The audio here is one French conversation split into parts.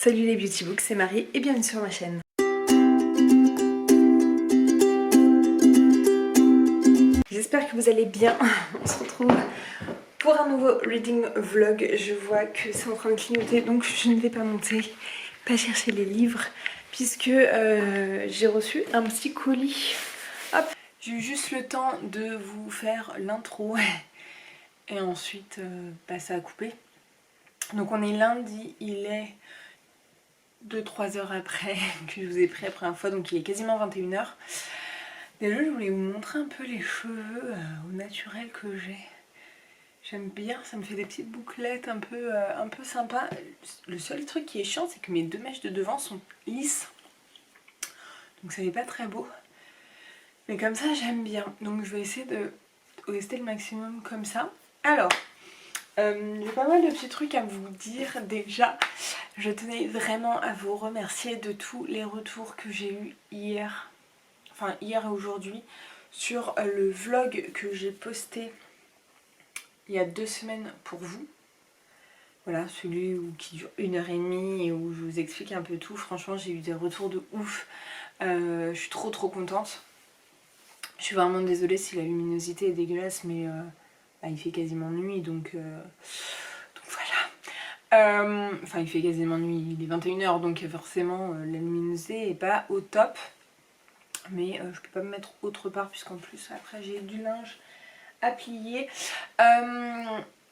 Salut les Beauty Books, c'est Marie et bienvenue sur ma chaîne. J'espère que vous allez bien. On se retrouve pour un nouveau reading vlog. Je vois que c'est en train de clignoter donc je ne vais pas monter, pas chercher les livres puisque j'ai reçu un petit colis. Hop, j'ai eu juste le temps de vous faire l'intro et ensuite ça a coupé. Donc on est lundi, il est 2-3 heures après que je vous ai pris la première fois, donc il est quasiment 21 h. Déjà je voulais vous montrer un peu les cheveux au naturel que j'ai. J'aime bien, ça me fait des petites bouclettes un peu sympa. Le seul truc qui est chiant, c'est que mes deux mèches de devant sont lisses. Donc ça n'est pas très beau. Mais comme ça j'aime bien. Donc je vais essayer de rester le maximum comme ça. Alors, j'ai pas mal de petits trucs à vous dire déjà. Je tenais vraiment à vous remercier de tous les retours que j'ai eu hier et aujourd'hui sur le vlog que j'ai posté il y a 2 semaines pour vous. Voilà, celui qui dure 1h30 et où je vous explique un peu tout. Franchement j'ai eu des retours de ouf. Je suis trop contente. Je suis vraiment désolée si la luminosité est dégueulasse, mais il fait quasiment nuit donc voilà. Il fait quasiment nuit, il est 21 h donc forcément la luminosité est pas au top. Mais je peux pas me mettre autre part puisqu'en plus après j'ai du linge à plier.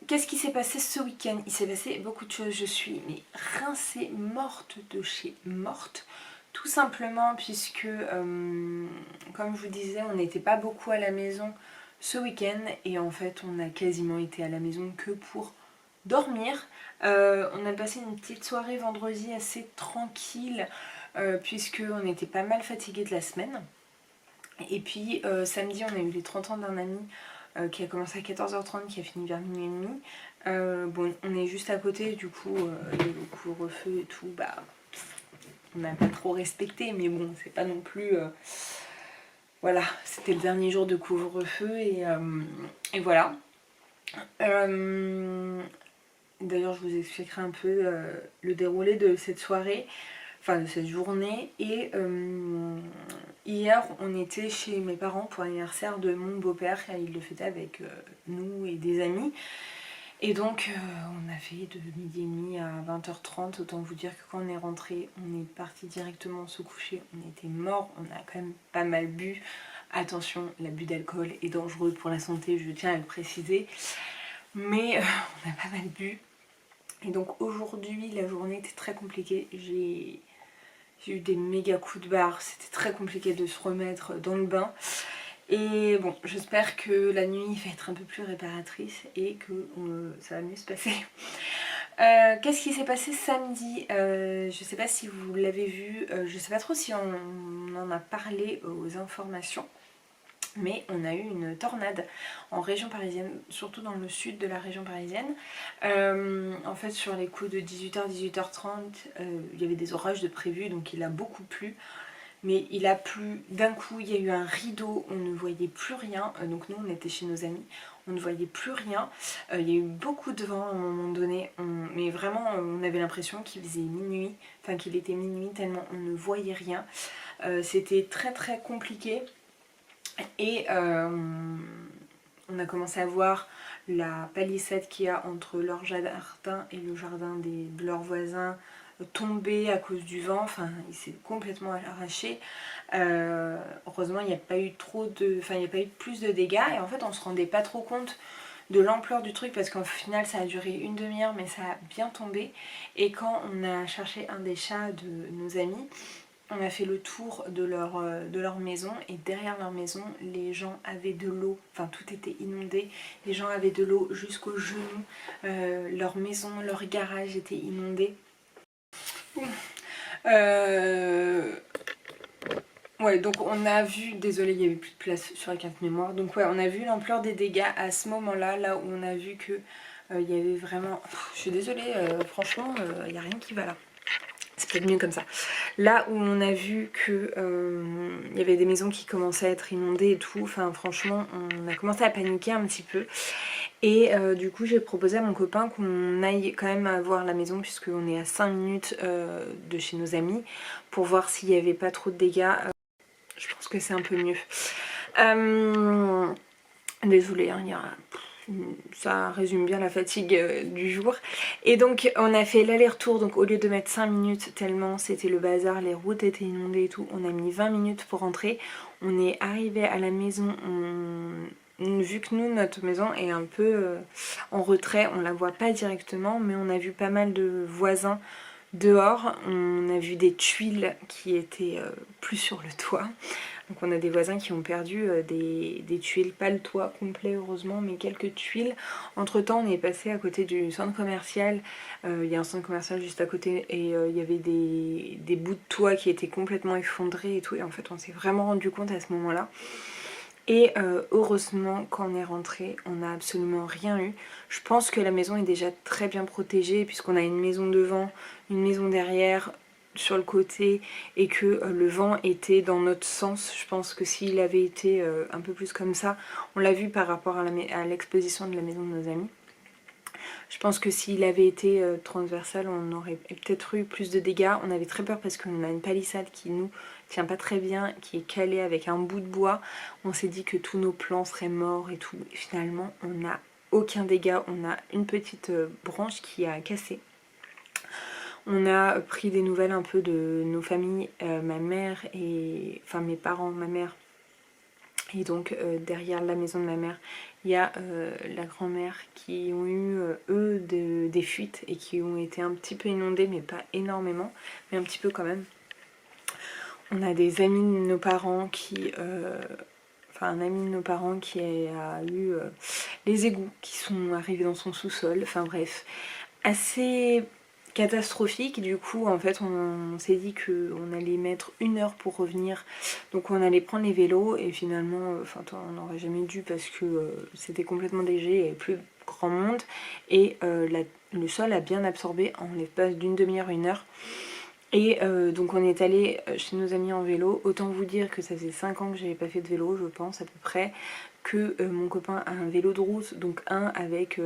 Qu'est-ce qui s'est passé ce week-end? Il s'est passé beaucoup de choses. Je suis rincée, morte de chez morte. Tout simplement puisque, comme je vous disais, on n'était pas beaucoup à la maison ce week-end. Et en fait, on a quasiment été à la maison que pour dormir. On a passé une petite soirée vendredi assez tranquille. Puisqu'on était pas mal fatigués de la semaine. Et puis samedi, on a eu les 30 ans d'un ami qui a commencé à 14 h 30, qui a fini vers minuit et demi. Bon, on est juste à côté, du coup, le couvre-feu et tout, on n'a pas trop respecté, mais bon, c'est pas non plus... voilà, c'était le dernier jour de couvre-feu et voilà. D'ailleurs, je vous expliquerai un peu le déroulé de cette soirée, enfin de cette journée. Et hier, on était chez mes parents pour l'anniversaire de mon beau-père. Il le fêtait avec nous et des amis. Et donc, on a fait de midi et demi à 20 h 30. Autant vous dire que quand on est rentré, on est parti directement se coucher. On était morts, on a quand même pas mal bu. Attention, l'abus d'alcool est dangereux pour la santé, je tiens à le préciser. Mais on a pas mal bu. Et donc aujourd'hui, la journée était très compliquée. J'ai eu des méga coups de barre. C'était très compliqué de se remettre dans le bain. Et bon, j'espère que la nuit va être un peu plus réparatrice et que ça va mieux se passer. Qu'est-ce qui s'est passé samedi? Je sais pas si vous l'avez vu. Je sais pas trop si on en a parlé aux informations. Mais on a eu une tornade en région parisienne, surtout dans le sud de la région parisienne. En fait, sur les coups de 18 h, 18 h 30, il y avait des orages de prévus, donc il a beaucoup plu. Mais il a plu d'un coup, il y a eu un rideau, on ne voyait plus rien. Donc nous, on était chez nos amis, on ne voyait plus rien. Il y a eu beaucoup de vent à un moment donné, mais vraiment, on avait l'impression qu'il faisait minuit, enfin qu'il était minuit tellement on ne voyait rien. C'était très compliqué. Et on a commencé à voir la palissade qu'il y a entre leur jardin et le jardin de leurs voisins tomber à cause du vent. Enfin, il s'est complètement arraché. Heureusement, il n'y a pas eu plus de dégâts. Et en fait, on se rendait pas trop compte de l'ampleur du truc parce qu'au final, ça a duré une demi-heure, mais ça a bien tombé. Et quand on a cherché un des chats de nos amis, on a fait le tour de leur maison et derrière leur maison, les gens avaient de l'eau, enfin tout était inondé, les gens avaient de l'eau jusqu'aux genoux, leur maison, leur garage était inondé. Ouais, donc on a vu, désolé il n'y avait plus de place sur la carte mémoire, donc ouais, on a vu l'ampleur des dégâts à ce moment-là, là où on a vu que il y avait vraiment... je suis désolée, franchement, il n'y a rien qui va là. C'est peut-être mieux comme ça. Là où on a vu que y avait des maisons qui commençaient à être inondées et tout, enfin franchement on a commencé à paniquer un petit peu. Et du coup j'ai proposé à mon copain qu'on aille quand même voir la maison puisqu'on est à 5 minutes de chez nos amis pour voir s'il n'y avait pas trop de dégâts. Je pense que c'est un peu mieux. Désolée, hein, ça résume bien la fatigue du jour. Et donc on a fait l'aller-retour, donc au lieu de mettre 5 minutes tellement c'était le bazar, les routes étaient inondées et tout, on a mis 20 minutes pour rentrer. On est arrivé à la maison, vu que nous notre maison est un peu en retrait, on la voit pas directement mais on a vu pas mal de voisins dehors. On a vu des tuiles qui étaient plus sur le toit. Donc on a des voisins qui ont perdu des tuiles, pas le toit complet heureusement, mais quelques tuiles. Entre temps on est passé à côté du centre commercial, il y a un centre commercial juste à côté et il y avait des bouts de toit qui étaient complètement effondrés et tout, et en fait on s'est vraiment rendu compte à ce moment là. Et heureusement quand on est rentré on n'a absolument rien eu. Je pense que la maison est déjà très bien protégée puisqu'on a une maison devant, une maison derrière, sur le côté, et que le vent était dans notre sens. Je pense que s'il avait été un peu plus comme ça, on l'a vu par rapport à l'exposition de la maison de nos amis. Je pense que s'il avait été transversal, on aurait peut-être eu plus de dégâts. On avait très peur parce qu'on a une palissade qui nous tient pas très bien, qui est calée avec un bout de bois. On s'est dit que tous nos plants seraient morts et tout. Et finalement, on n'a aucun dégât. On a une petite branche qui a cassé. On a pris des nouvelles un peu de nos familles, ma mère et... Enfin mes parents, ma mère. Et donc derrière la maison de ma mère, il y a la grand-mère qui ont eu eux des fuites et qui ont été un petit peu inondées, mais pas énormément, mais un petit peu quand même. On a des amis de nos parents qui... Enfin un ami de nos parents qui a eu les égouts qui sont arrivés dans son sous-sol, enfin bref, assez catastrophique. Du coup en fait on s'est dit qu'on allait mettre 1 heure pour revenir, donc on allait prendre les vélos et finalement enfin on n'aurait jamais dû parce que c'était complètement léger, il n'y avait plus grand monde et le sol a bien absorbé en l'espace d'une demi-heure, 1 heure. Et donc on est allé chez nos amis en vélo. Autant vous dire que ça faisait 5 ans que j'avais pas fait de vélo, je pense à peu près, que mon copain a un vélo de route, donc un avec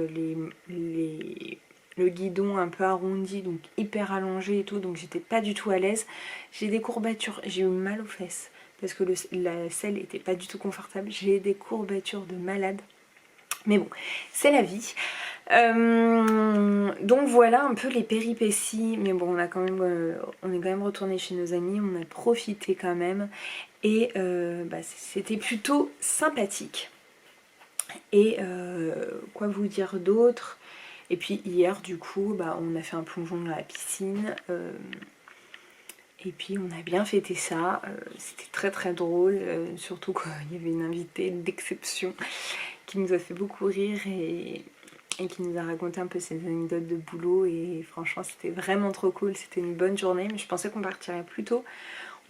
le guidon un peu arrondi, donc hyper allongé et tout, donc j'étais pas du tout à l'aise. J'ai des courbatures, j'ai eu mal aux fesses parce que la selle était pas du tout confortable. J'ai des courbatures de malade. Mais bon, c'est la vie. Donc voilà un peu les péripéties. Mais bon, on est quand même retourné chez nos amis, on a profité quand même. Et c'était plutôt sympathique. Et quoi vous dire d'autre? Et puis hier du coup on a fait un plongeon dans la piscine. Et puis on a bien fêté ça, c'était très très drôle, surtout qu'il y avait une invitée d'exception qui nous a fait beaucoup rire et qui nous a raconté un peu ses anecdotes de boulot, et franchement c'était vraiment trop cool, c'était une bonne journée, mais je pensais qu'on partirait plus tôt.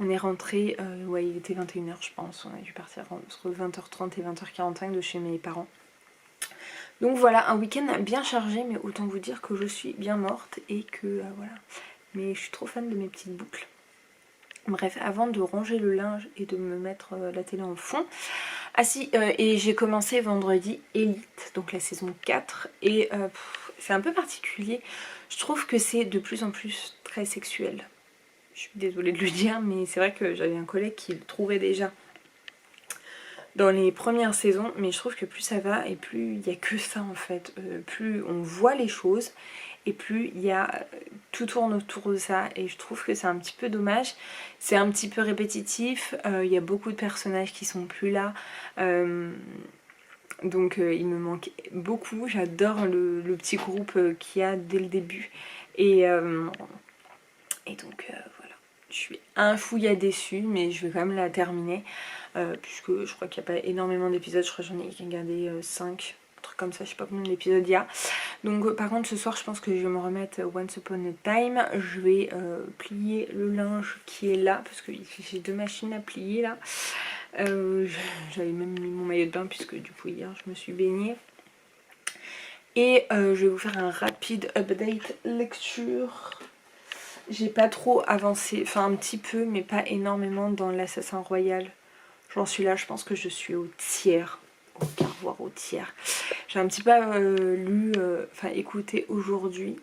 On est rentré, ouais il était 21 h je pense, on a dû partir entre 20 h 30 et 20 h 45 de chez mes parents. Donc voilà, un week-end bien chargé, mais autant vous dire que je suis bien morte et que voilà. Mais je suis trop fan de mes petites boucles. Bref, avant de ranger le linge et de me mettre la télé en fond. Ah si, et j'ai commencé vendredi Elite, donc la saison 4. Et c'est un peu particulier. Je trouve que c'est de plus en plus très sexuel. Je suis désolée de le dire, mais c'est vrai que j'avais un collègue qui le trouvait déjà dans les premières saisons, mais je trouve que plus ça va et plus il n'y a que ça en fait. Plus on voit les choses et plus il y a tout tourne autour de ça, et je trouve que c'est un petit peu dommage. C'est un petit peu répétitif, il y a beaucoup de personnages qui sont plus là, donc il me manque beaucoup. J'adore le petit groupe qu'il y a dès le début, et donc voilà, je suis un fouillis déçue, mais je vais quand même la terminer, puisque je crois qu'il n'y a pas énormément d'épisodes, je crois que j'en ai regardé 5, un truc comme ça, je sais pas combien d'épisodes il y a. Donc par contre ce soir je pense que je vais me remettre Once Upon a Time. Je vais plier le linge qui est là, parce que j'ai 2 machines à plier là. J'avais même mis mon maillot de bain puisque du coup hier je me suis baignée. Et je vais vous faire un rapide update lecture. J'ai pas trop avancé, enfin un petit peu mais pas énormément dans l'Assassin Royal. J'en suis là, je pense que je suis au tiers, voire au tiers. J'ai un petit peu écouté aujourd'hui.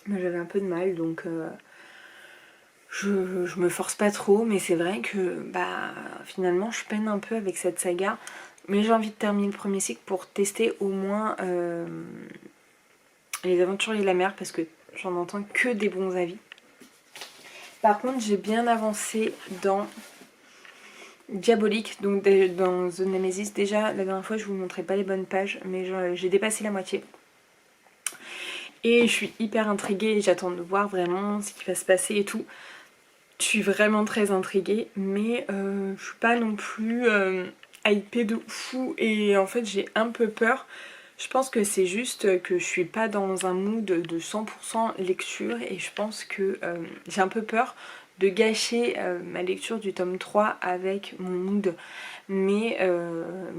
Mais j'avais un peu de mal, donc je me force pas trop. Mais c'est vrai que finalement je peine un peu avec cette saga. Mais j'ai envie de terminer le premier cycle pour tester au moins Les Aventuriers de la Mer, parce que j'en entends que des bons avis. Par contre, j'ai bien avancé dans Diabolique, donc dans The Nemesis. Déjà, la dernière fois, je vous montrais pas les bonnes pages, mais j'ai dépassé la moitié. Et je suis hyper intriguée, j'attends de voir vraiment ce qui va se passer et tout. Je suis vraiment très intriguée, mais je suis pas non plus hypée de fou. Et en fait, j'ai un peu peur. Je pense que c'est juste que je suis pas dans un mood de 100% lecture, et je pense que j'ai un peu peur de gâcher ma lecture du tome 3 avec mon mood. Mais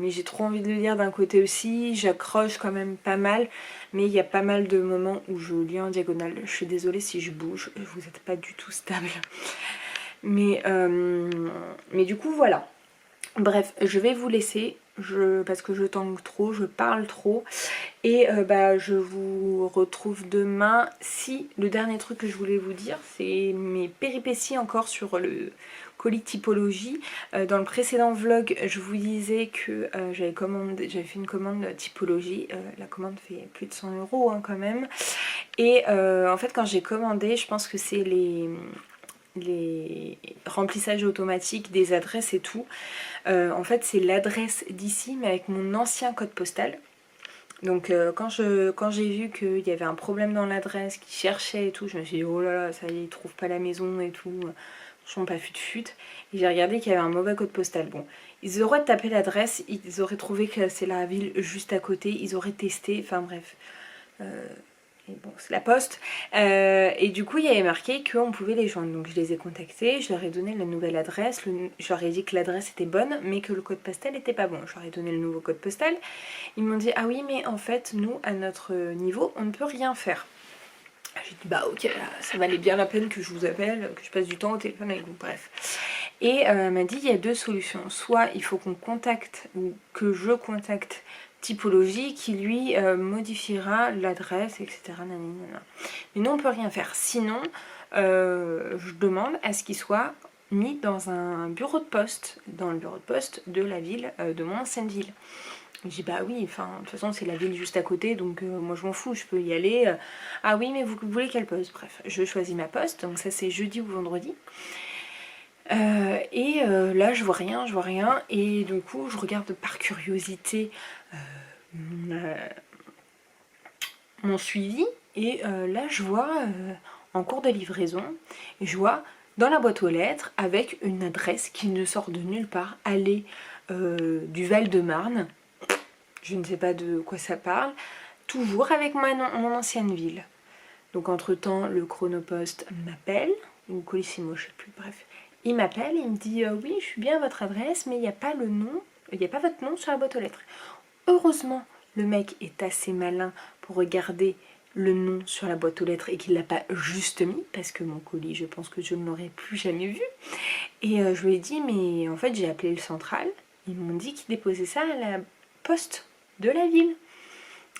j'ai trop envie de le lire d'un côté aussi, j'accroche quand même pas mal, mais il y a pas mal de moments où je lis en diagonale. Je suis désolée si je bouge, vous n'êtes pas du tout stable. Mais du coup voilà. Bref, je vais vous laisser parce que je tangue trop, je parle trop. Et je vous retrouve demain. Si le dernier truc que je voulais vous dire, c'est mes péripéties encore sur le colis typologie. Dans le précédent vlog, je vous disais que j'avais fait une commande typologie. La commande fait plus de 100 € hein, quand même. Et en fait, quand j'ai commandé, je pense que c'est les remplissages automatiques des adresses et tout. En fait, c'est l'adresse d'ici, mais avec mon ancien code postal. Donc quand j'ai vu qu'il y avait un problème dans l'adresse, qu'ils cherchaient et tout, je me suis dit oh là là, ça y est, ils trouvent pas la maison et tout. Franchement pas fut. Et j'ai regardé qu'il y avait un mauvais code postal. Bon, ils auraient tapé l'adresse, ils auraient trouvé que c'est la ville juste à côté, ils auraient testé, enfin bref. Et bon, c'est la poste. Et du coup, il y avait marqué qu'on pouvait les joindre. Donc je les ai contactés, je leur ai donné la nouvelle adresse. Je leur ai dit que l'adresse était bonne, mais que le code postal n'était pas bon. Je leur ai donné le nouveau code postal. Ils m'ont dit ah oui, mais en fait, nous, à notre niveau, on ne peut rien faire. J'ai dit bah ok, ça valait bien la peine que je vous appelle, que je passe du temps au téléphone avec vous, bref. Et elle m'a dit il y a deux solutions. Soit il faut qu'on contacte, ou que je contacte Typologie qui lui modifiera l'adresse, etc. Mais nous on peut rien faire. Sinon, je demande à ce qu'il soit mis dans un bureau de poste, dans le bureau de poste de la ville, de mon ancienne ville. Je dis bah oui, enfin de toute façon c'est la ville juste à côté, donc moi je m'en fous, je peux y aller. Ah oui, mais vous voulez quelle poste? Bref, je choisis ma poste, donc ça c'est jeudi ou vendredi. Là je vois rien, et du coup je regarde par curiosité mon suivi, et là je vois en cours de livraison, et je vois dans la boîte aux lettres avec une adresse qui ne sort de nulle part, allée du Val-de-Marne. Je ne sais pas de quoi ça parle, toujours avec mon ancienne ville. Donc entre temps le chronopost m'appelle, ou Colissimo, je sais plus, bref. Il m'appelle, il me dit oui je suis bien à votre adresse, mais il n'y a pas le nom, il n'y a pas votre nom sur la boîte aux lettres. Heureusement le mec est assez malin pour regarder le nom sur la boîte aux lettres et qu'il l'a pas juste mis, parce que mon colis je pense que je ne l'aurais plus jamais vu. Et je lui ai dit mais en fait j'ai appelé le central, ils m'ont dit qu'ils déposaient ça à la poste de la ville.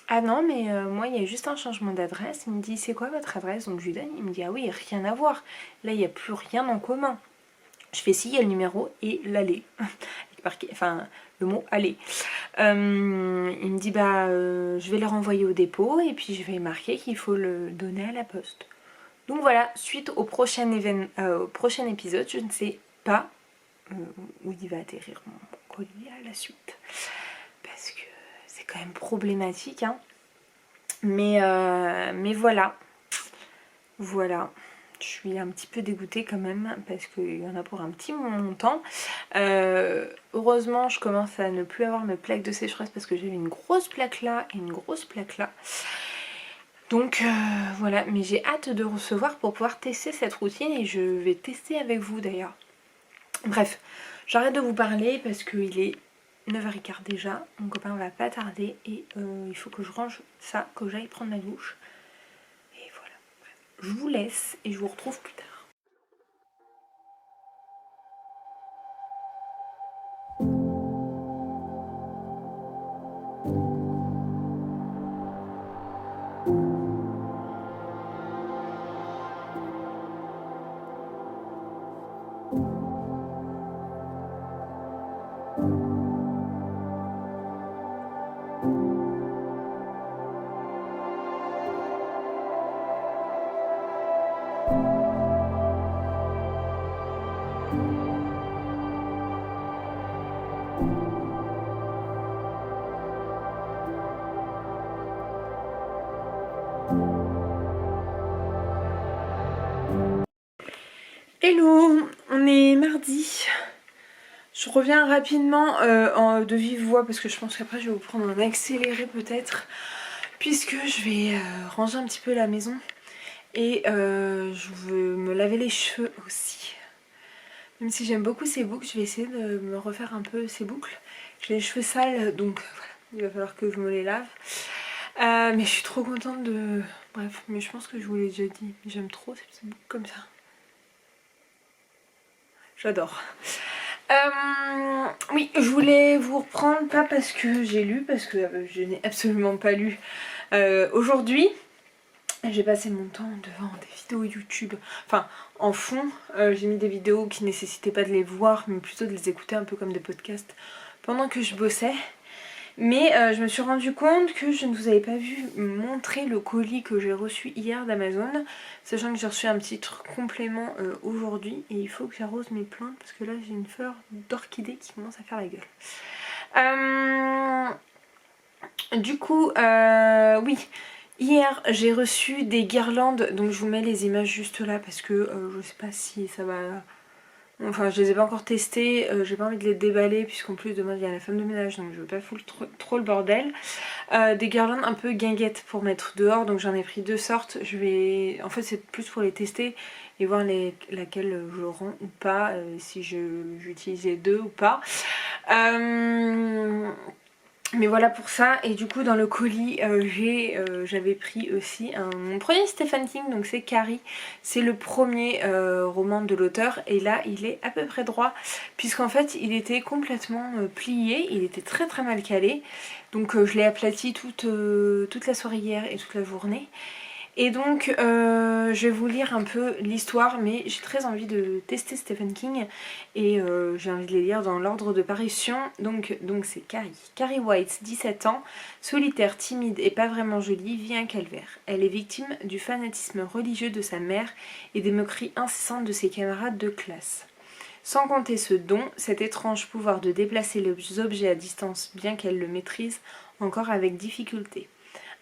Ah non mais moi il y a juste un changement d'adresse. Il me dit c'est quoi votre adresse? Donc je lui donne, il me dit ah oui rien à voir, là il n'y a plus rien en commun. Je fais si, il y a le numéro et l'allée, enfin le mot aller. Il me dit bah je vais le renvoyer au dépôt et puis je vais marquer qu'il faut le donner à la poste. Donc voilà, suite au prochain épisode, je ne sais pas où il va atterrir mon colis à la suite, parce que c'est quand même problématique hein. Mais voilà, je suis un petit peu dégoûtée quand même parce qu'il y en a pour un petit montant. Heureusement je commence à ne plus avoir mes plaques de sécheresse, parce que j'avais une grosse plaque là et une grosse plaque là. Donc voilà, mais j'ai hâte de recevoir pour pouvoir tester cette routine, et je vais tester avec vous d'ailleurs. Bref, j'arrête de vous parler parce qu'il est 9h15 déjà, mon copain va pas tarder, et il faut que je range ça, que j'aille prendre ma douche. Et voilà, bref. Je vous laisse et je vous retrouve plus tard. Hello, on est mardi. Je reviens rapidement de vive voix parce que je pense qu'après je vais vous prendre un accéléré peut-être, puisque je vais ranger un petit peu la maison et je veux me laver les cheveux aussi. Même si j'aime beaucoup ces boucles, je vais essayer de me refaire un peu ces boucles. J'ai les cheveux sales donc voilà, il va falloir que je me les lave. Mais je suis trop contente de... Bref, mais je pense que je vous l'ai déjà dit, j'aime trop ces petites boucles comme ça. J'adore. Oui, je voulais vous reprendre, pas parce que j'ai lu, parce que je n'ai absolument pas lu aujourd'hui. J'ai passé mon temps devant des vidéos YouTube, enfin en fond, j'ai mis des vidéos qui nécessitaient pas de les voir, mais plutôt de les écouter un peu comme des podcasts pendant que je bossais. Mais je me suis rendu compte que je ne vous avais pas vu montrer le colis que j'ai reçu hier d'Amazon, sachant que j'ai reçu un petit truc complément aujourd'hui et il faut que j'arrose mes plantes parce que là j'ai une fleur d'orchidée qui commence à faire la gueule. Du coup, oui, hier j'ai reçu des guirlandes, donc je vous mets les images juste là parce que je sais pas si ça va... Enfin, je les ai pas encore testées, j'ai pas envie de les déballer puisqu'en plus demain il y a la femme de ménage donc je veux pas foutre trop le bordel. Des guirlandes un peu guinguettes pour mettre dehors, donc j'en ai pris deux sortes. En fait c'est plus pour les tester et voir laquelle je rends ou pas, si j'utilise les deux ou pas. Mais voilà pour ça, et du coup dans le colis j'avais pris aussi mon premier Stephen King, donc c'est Carrie, c'est le premier roman de l'auteur et là il est à peu près droit puisqu'en fait il était complètement plié, il était très très mal calé, donc je l'ai aplati toute la soirée hier et toute la journée. Et donc je vais vous lire un peu l'histoire, mais j'ai très envie de tester Stephen King et j'ai envie de les lire dans l'ordre de parution. Donc c'est Carrie. Carrie White, 17 ans, solitaire, timide et pas vraiment jolie, vit un calvaire. Elle est victime du fanatisme religieux de sa mère et des moqueries incessantes de ses camarades de classe. Sans compter ce don, cet étrange pouvoir de déplacer les objets à distance bien qu'elle le maîtrise encore avec difficulté.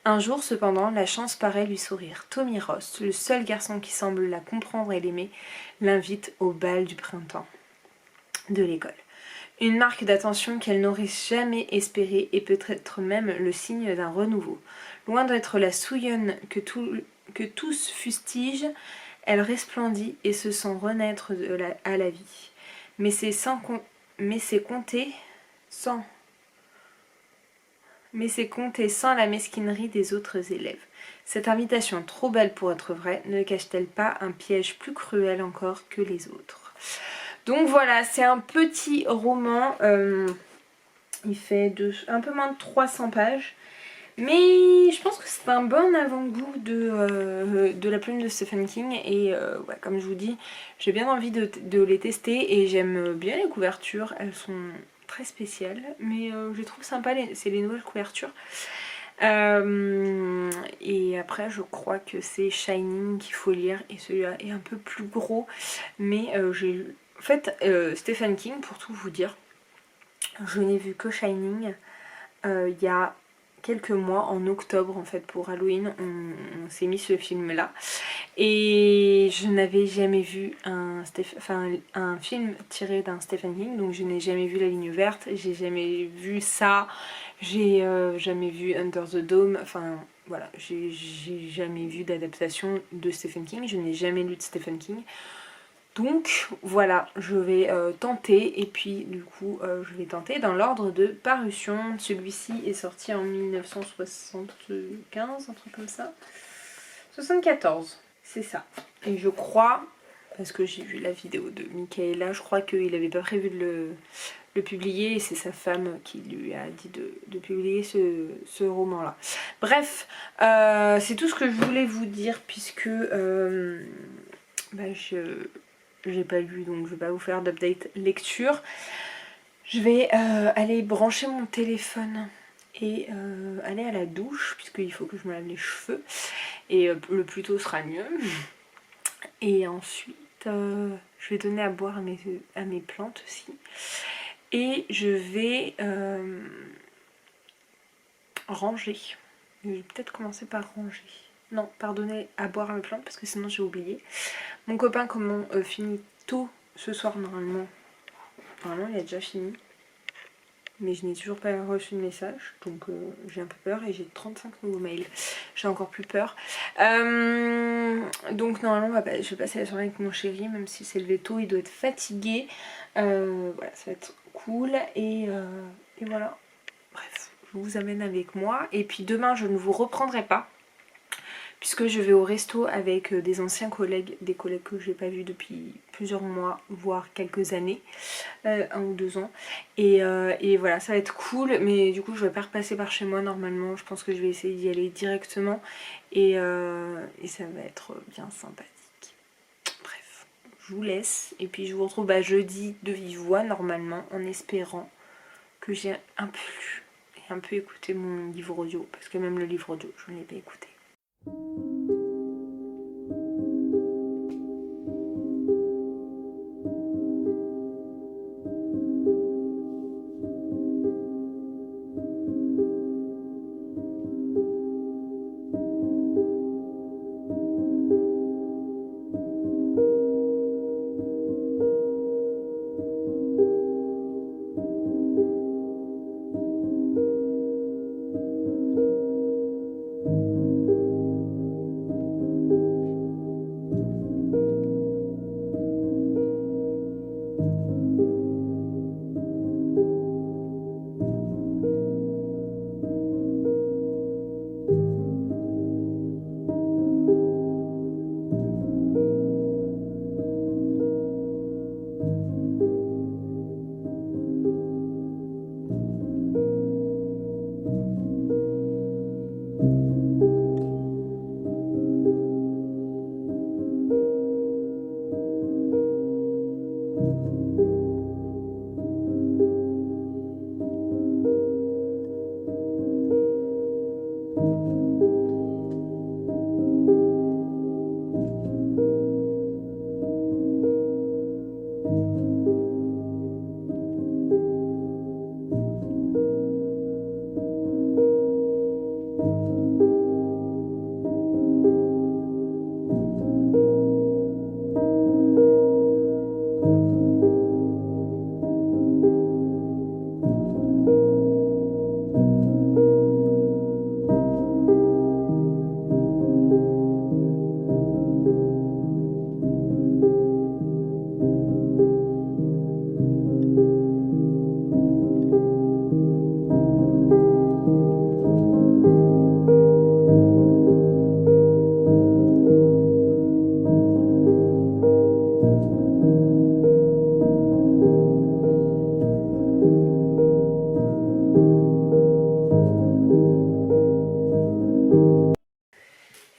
Un jour cependant, la chance paraît lui sourire. Tommy Ross, le seul garçon qui semble la comprendre et l'aimer, l'invite au bal du printemps de l'école. Une marque d'attention qu'elle n'aurait jamais espérée et peut-être même le signe d'un renouveau. Loin d'être la souillonne que tous fustigent, elle resplendit et se sent renaître à la vie. Mais c'est compté sans la mesquinerie des autres élèves. Cette invitation trop belle pour être vraie ne cache-t-elle pas un piège plus cruel encore que les autres? Donc voilà, c'est un petit roman, il fait un peu moins de 300 pages, mais je pense que c'est un bon avant-goût de la plume de Stephen King et ouais, comme je vous dis, j'ai bien envie de les tester et j'aime bien les couvertures, elles sont très spéciales, mais je les trouve sympas, c'est les nouvelles couvertures. Et après je crois que c'est Shining qu'il faut lire et celui-là est un peu plus gros, mais en fait Stephen King, pour tout vous dire, je n'ai vu que Shining il y a quelques mois, en octobre en fait, pour Halloween, on s'est mis ce film là et je n'avais jamais vu un film tiré d'un Stephen King, donc je n'ai jamais vu La Ligne Verte, j'ai jamais vu ça, j'ai jamais vu Under the Dome, enfin voilà, j'ai jamais vu d'adaptation de Stephen King, je n'ai jamais lu de Stephen King. Donc voilà, je vais tenter et puis du coup je vais tenter dans l'ordre de parution. Celui-ci est sorti en 1975, un truc comme ça. 74, c'est ça. Et je crois, parce que j'ai vu la vidéo de Michaela, je crois qu'il n'avait pas prévu de le publier et c'est sa femme qui lui a dit de publier ce roman-là. Bref, c'est tout ce que je voulais vous dire puisque j'ai pas lu, donc je vais pas vous faire d'update lecture. Je vais aller brancher mon téléphone et aller à la douche puisqu'il faut que je me lave les cheveux et le plus tôt sera mieux. Et ensuite je vais donner à boire à mes plantes aussi et je vais ranger. Je vais peut-être commencer par ranger. Non, pardonnez, à boire mes plantes parce que sinon j'ai oublié. Mon copain, comme on finit tôt ce soir normalement. Normalement il a déjà fini. Mais je n'ai toujours pas reçu de message, donc j'ai un peu peur et j'ai 35 nouveaux mails. J'ai encore plus peur. Donc normalement je vais passer la soirée avec mon chéri, même si c'est levé tôt, il doit être fatigué. Voilà, ça va être cool et voilà. Bref, je vous amène avec moi. Et puis demain je ne vous reprendrai pas, puisque je vais au resto avec des anciens collègues, des collègues que je n'ai pas vus depuis plusieurs mois, voire quelques années, 1 ou 2 ans. Et voilà, ça va être cool, mais du coup je vais pas repasser par chez moi normalement, je pense que je vais essayer d'y aller directement et ça va être bien sympathique. Bref, je vous laisse et puis je vous retrouve jeudi de vive voix normalement, en espérant que j'ai un peu lu et un peu écouté mon livre audio, parce que même le livre audio je ne l'ai pas écouté.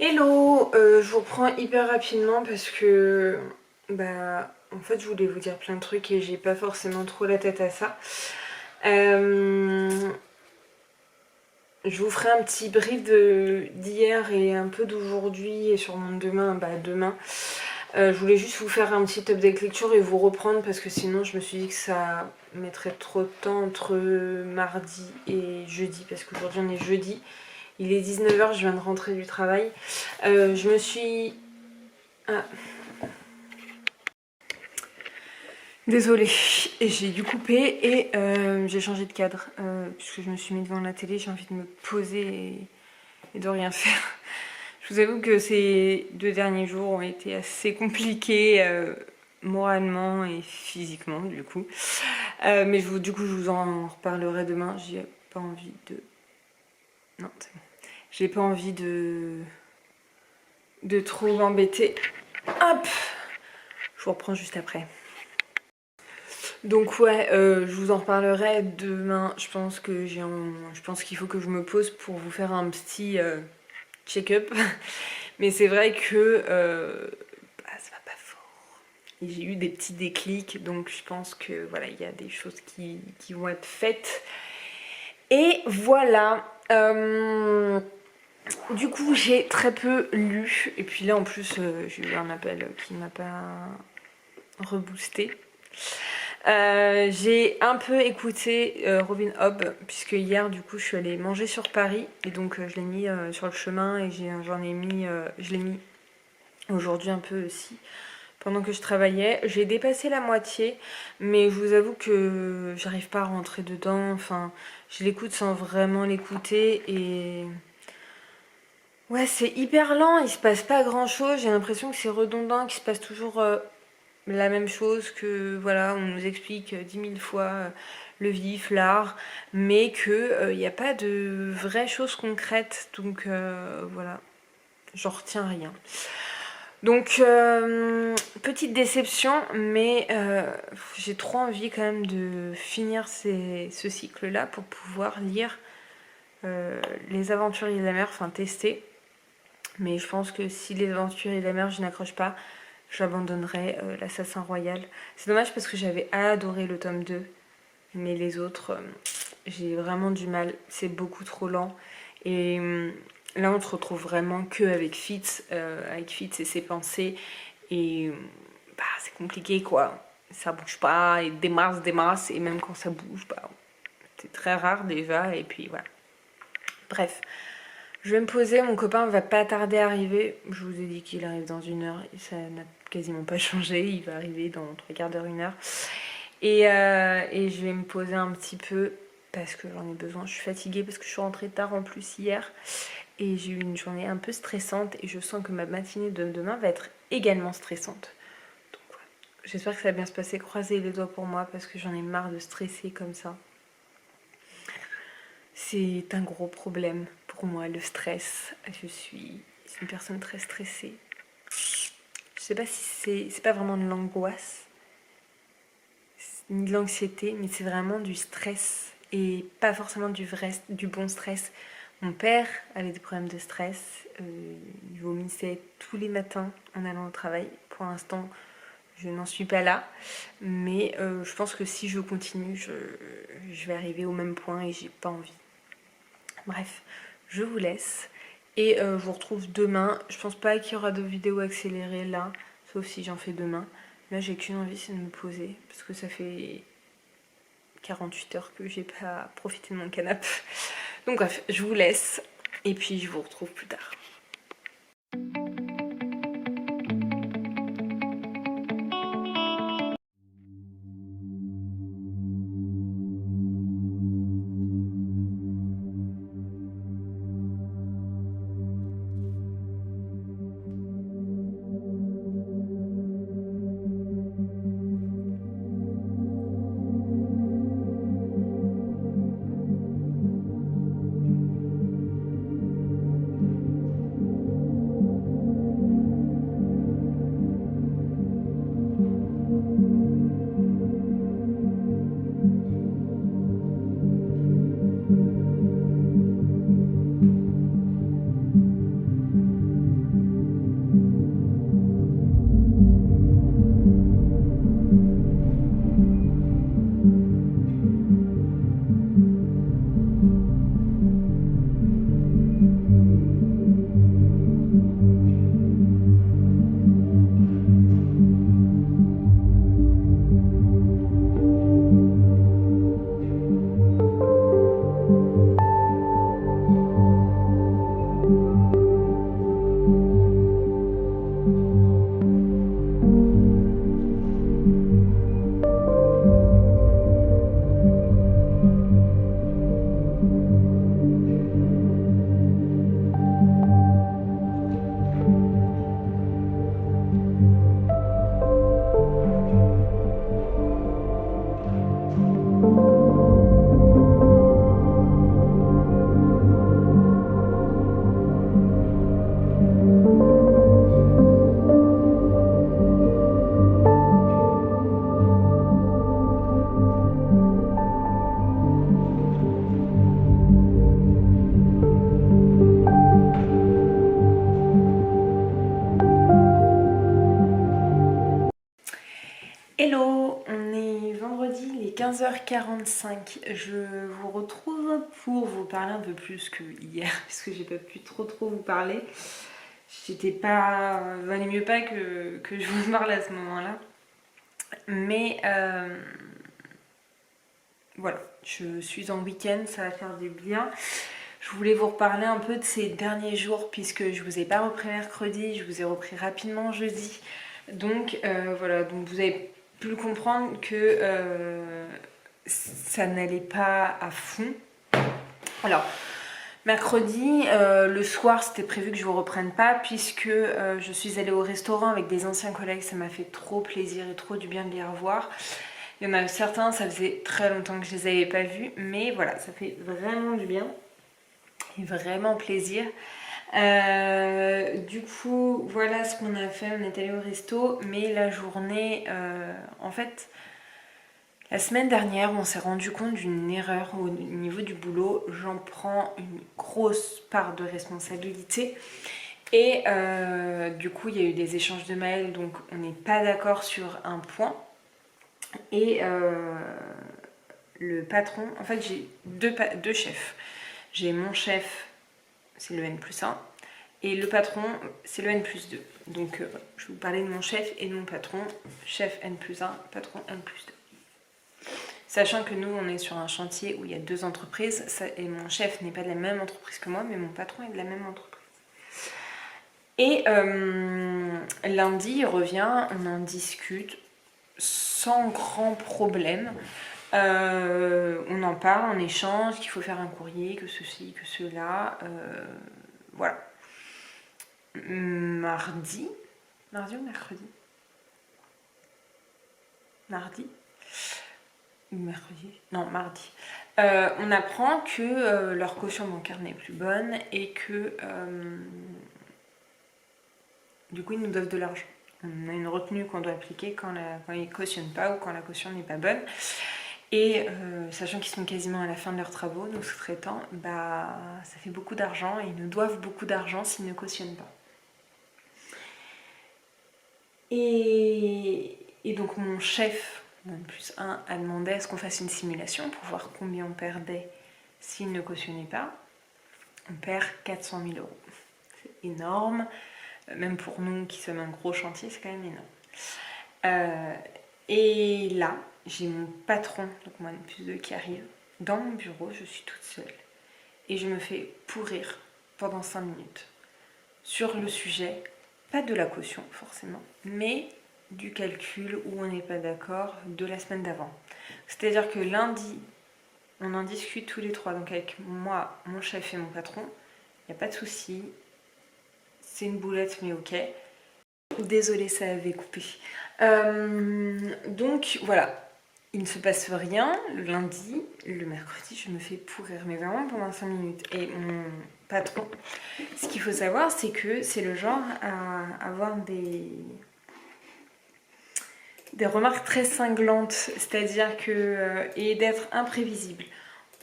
Hello, je vous reprends hyper rapidement parce que en fait je voulais vous dire plein de trucs et j'ai pas forcément trop la tête à ça. Je vous ferai un petit brief d'hier et un peu d'aujourd'hui et sûrement de demain. Demain. Je voulais juste vous faire un petit update lecture et vous reprendre parce que sinon je me suis dit que ça mettrait trop de temps entre mardi et jeudi, parce qu'aujourd'hui on est jeudi. Il est 19h, je viens de rentrer du travail. Je me suis... Ah. Désolée, et j'ai dû couper et j'ai changé de cadre puisque je me suis mis devant la télé, j'ai envie de me poser et de rien faire. Je vous avoue que ces 2 derniers jours ont été assez compliqués moralement et physiquement du coup. Mais du coup je vous en reparlerai demain, j'ai pas envie de... Non, c'est bon. J'ai pas envie de trop m'embêter. Hop! Je vous reprends juste après. Donc ouais, je vous en reparlerai demain. Je pense qu'il faut que je me pose pour vous faire un petit check-up. Mais c'est vrai que ça va pas fort. Et j'ai eu des petits déclics, donc je pense que voilà, il y a des choses qui vont être faites. Et voilà. Du coup j'ai très peu lu. Et puis là en plus j'ai eu un appel qui m'a pas reboosté. J'ai un peu écouté Robin Hobb, puisque hier du coup je suis allée manger sur Paris et donc je l'ai mis sur le chemin et je l'ai mis aujourd'hui un peu aussi pendant que je travaillais. J'ai dépassé la moitié, mais je vous avoue que j'arrive pas à rentrer dedans. Enfin, je l'écoute sans vraiment l'écouter et ouais, c'est hyper lent. Il se passe pas grand chose. J'ai l'impression que c'est redondant, qu'il se passe toujours la même chose, que voilà, on nous explique 10 000 fois le vif, l'art, mais que il n'y a pas de vraies choses concrètes. Donc voilà, j'en retiens rien. Donc petite déception, mais j'ai trop envie quand même de finir ce cycle-là pour pouvoir lire Les Aventuriers de la Mer, enfin tester. Mais je pense que si Les Aventuriers de la Mer je n'accroche pas, j'abandonnerai l'Assassin Royal. C'est dommage parce que j'avais adoré le tome 2, mais les autres, j'ai vraiment du mal. C'est beaucoup trop lent. Et là, on se retrouve vraiment que avec Fitz et ses pensées. Et bah, c'est compliqué quoi. Ça bouge pas, et des masses. Et même quand ça bouge, bah, c'est très rare déjà. Et puis voilà. Bref. Je vais me poser, mon copain va pas tarder à arriver. Je vous ai dit qu'il arrive dans 1 heure et ça n'a quasiment pas changé. Il va arriver dans 3/4 d'heure, 1 heure. Et je vais me poser un petit peu parce que j'en ai besoin. Je suis fatiguée parce que je suis rentrée tard en plus hier. Et j'ai eu une journée un peu stressante et je sens que ma matinée de demain va être également stressante. Donc voilà. J'espère que ça va bien se passer. Croisez les doigts pour moi parce que j'en ai marre de stresser comme ça. C'est un gros problème pour moi, le stress. Je suis une personne très stressée. Je sais pas si c'est pas vraiment de l'angoisse, ni de l'anxiété, mais c'est vraiment du stress et pas forcément du bon stress. Mon père avait des problèmes de stress, il vomissait tous les matins en allant au travail. Pour l'instant, je n'en suis pas là, mais je pense que si je continue, je vais arriver au même point et j'ai pas envie. Bref, je vous laisse et je vous retrouve demain. Je pense pas qu'il y aura de vidéo accélérée là, sauf si j'en fais demain. Là, j'ai qu'une envie, c'est de me poser parce que ça fait 48 heures que j'ai pas profité de mon canapé. Donc bref, je vous laisse et puis je vous retrouve plus tard. Hello, on est vendredi, il est 15h45. Je vous retrouve pour vous parler un peu plus que hier, puisque j'ai pas pu trop vous parler. J'étais pas... valait mieux pas que je vous parle à ce moment-là. Mais voilà, je suis en week-end, ça va faire du bien. Je voulais vous reparler un peu de ces derniers jours puisque je vous ai pas repris mercredi, je vous ai repris rapidement jeudi. Donc voilà, donc vous avez pu le comprendre que ça n'allait pas à fond. Alors, mercredi, le soir, c'était prévu que je vous reprenne pas puisque je suis allée au restaurant avec des anciens collègues. Ça m'a fait trop plaisir et trop du bien de les revoir. Il y en a certains, ça faisait très longtemps que je les avais pas vus, mais voilà, ça fait vraiment du bien et vraiment plaisir. Du coup, voilà ce qu'on a fait. On est allé au resto, mais la journée, en fait, la semaine dernière, on s'est rendu compte d'une erreur au niveau du boulot. J'en prends une grosse part de responsabilité. Et du coup, il y a eu des échanges de mails, donc on n'est pas d'accord sur un point. Et le patron, en fait, j'ai deux chefs. J'ai mon chef, c'est le N+1, et le patron, c'est le N+2. Donc, je vais vous parler de mon chef et de mon patron. Chef N+1, patron N+2. Sachant que nous, on est sur un chantier où il y a deux entreprises, et mon chef n'est pas de la même entreprise que moi, mais mon patron est de la même entreprise. Et lundi, il revient, on en discute sans grand problème. On en parle, on échange, qu'il faut faire un courrier, que ceci, que cela. Voilà. Mardi ou mercredi? Mardi ou mercredi? Non, mardi. On apprend que leur caution bancaire n'est plus bonne et que du coup ils nous doivent de l'argent. On a une retenue qu'on doit appliquer quand ils ne cautionnent pas ou quand la caution n'est pas bonne. Et sachant qu'ils sont quasiment à la fin de leurs travaux, nos sous-traitants, bah, ça fait beaucoup d'argent et ils nous doivent beaucoup d'argent s'ils ne cautionnent pas. Et donc mon chef, mon N+1, a demandé à ce qu'on fasse une simulation pour voir combien on perdait s'il ne cautionnait pas. On perd 400 000 euros. C'est énorme. Même pour nous qui sommes un gros chantier, c'est quand même énorme. Et là, j'ai mon patron, donc mon N+2, qui arrive dans mon bureau, je suis toute seule. Et je me fais pourrir pendant 5 minutes sur le sujet, pas de la caution forcément, mais du calcul où on n'est pas d'accord de la semaine d'avant. C'est-à-dire que lundi, on en discute tous les trois, donc avec moi, mon chef et mon patron, il n'y a pas de souci, c'est une boulette mais ok. Désolée, ça avait coupé. Donc voilà, il ne se passe rien le lundi, le mercredi, je me fais pourrir, mais vraiment pendant 5 minutes. Et mon patron, ce qu'il faut savoir, c'est que c'est le genre à avoir des remarques très cinglantes, c'est-à-dire que et d'être imprévisible.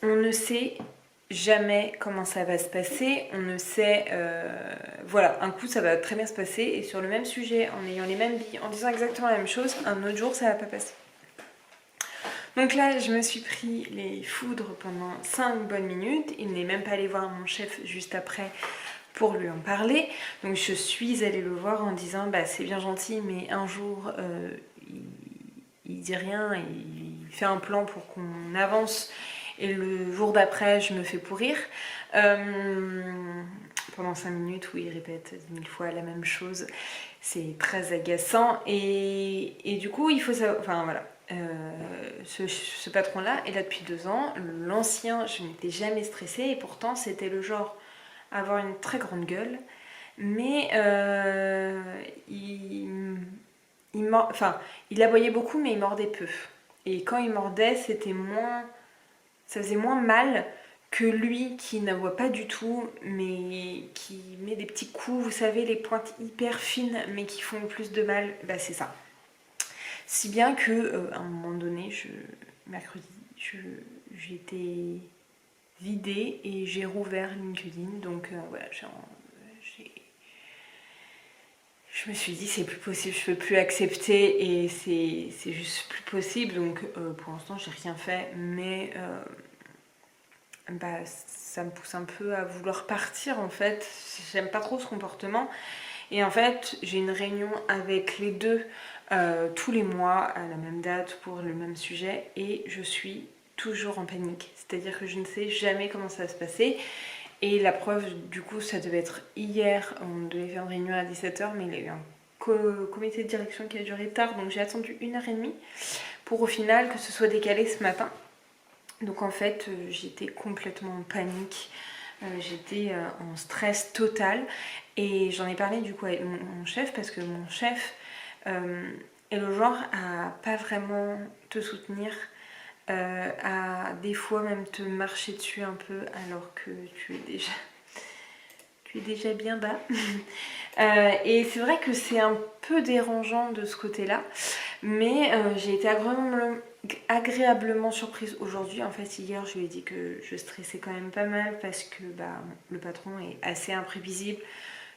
On ne sait jamais comment ça va se passer, on ne sait, voilà, un coup ça va très bien se passer et sur le même sujet, en ayant les mêmes billes, en disant exactement la même chose, un autre jour ça va pas passer. Donc là, je me suis pris les foudres pendant 5 bonnes minutes. Il n'est même pas allé voir mon chef juste après pour lui en parler. Donc je suis allée le voir en disant bah, c'est bien gentil, mais un jour il dit rien, il fait un plan pour qu'on avance. Et le jour d'après, je me fais pourrir. Pendant 5 minutes où il répète 10 000 fois la même chose. C'est très agaçant. Et du coup, il faut savoir... Enfin voilà. Ce patron-là est là depuis 2 ans. L'ancien, je n'étais jamais stressée. Et pourtant, c'était le genre à avoir une très grande gueule. Mais il aboyait beaucoup, mais il mordait peu. Et quand il mordait, c'était moins... Ça faisait moins mal que lui qui n'aboie pas du tout, mais qui met des petits coups, vous savez, les pointes hyper fines, mais qui font plus de mal. Bah, c'est ça. Si bien que, à un moment donné, mercredi, j'ai été vidée et j'ai rouvert LinkedIn. Donc voilà, je me suis dit c'est plus possible, je peux plus accepter et c'est juste plus possible. Donc pour l'instant j'ai rien fait, mais bah, ça me pousse un peu à vouloir partir en fait. J'aime pas trop ce comportement Et en fait, j'ai une réunion avec les deux tous les mois à la même date pour le même sujet et je suis toujours en panique. C'est-à-dire que je ne sais jamais comment ça va se passer. Et la preuve, du coup, ça devait être hier. On devait faire une réunion à 17h, mais il y a eu un comité de direction qui a duré tard, donc j'ai attendu 1h30 pour au final que ce soit décalé ce matin. Donc en fait, j'étais complètement en panique. J'étais en stress total et j'en ai parlé du coup avec mon chef parce que mon chef est le genre à pas vraiment te soutenir, à des fois même te marcher dessus un peu alors que tu es déjà bien bas. Et c'est vrai que c'est un peu dérangeant de ce côté-là, mais j'ai été agréablement surprise aujourd'hui. En fait, hier, je lui ai dit que je stressais quand même pas mal parce que le patron est assez imprévisible,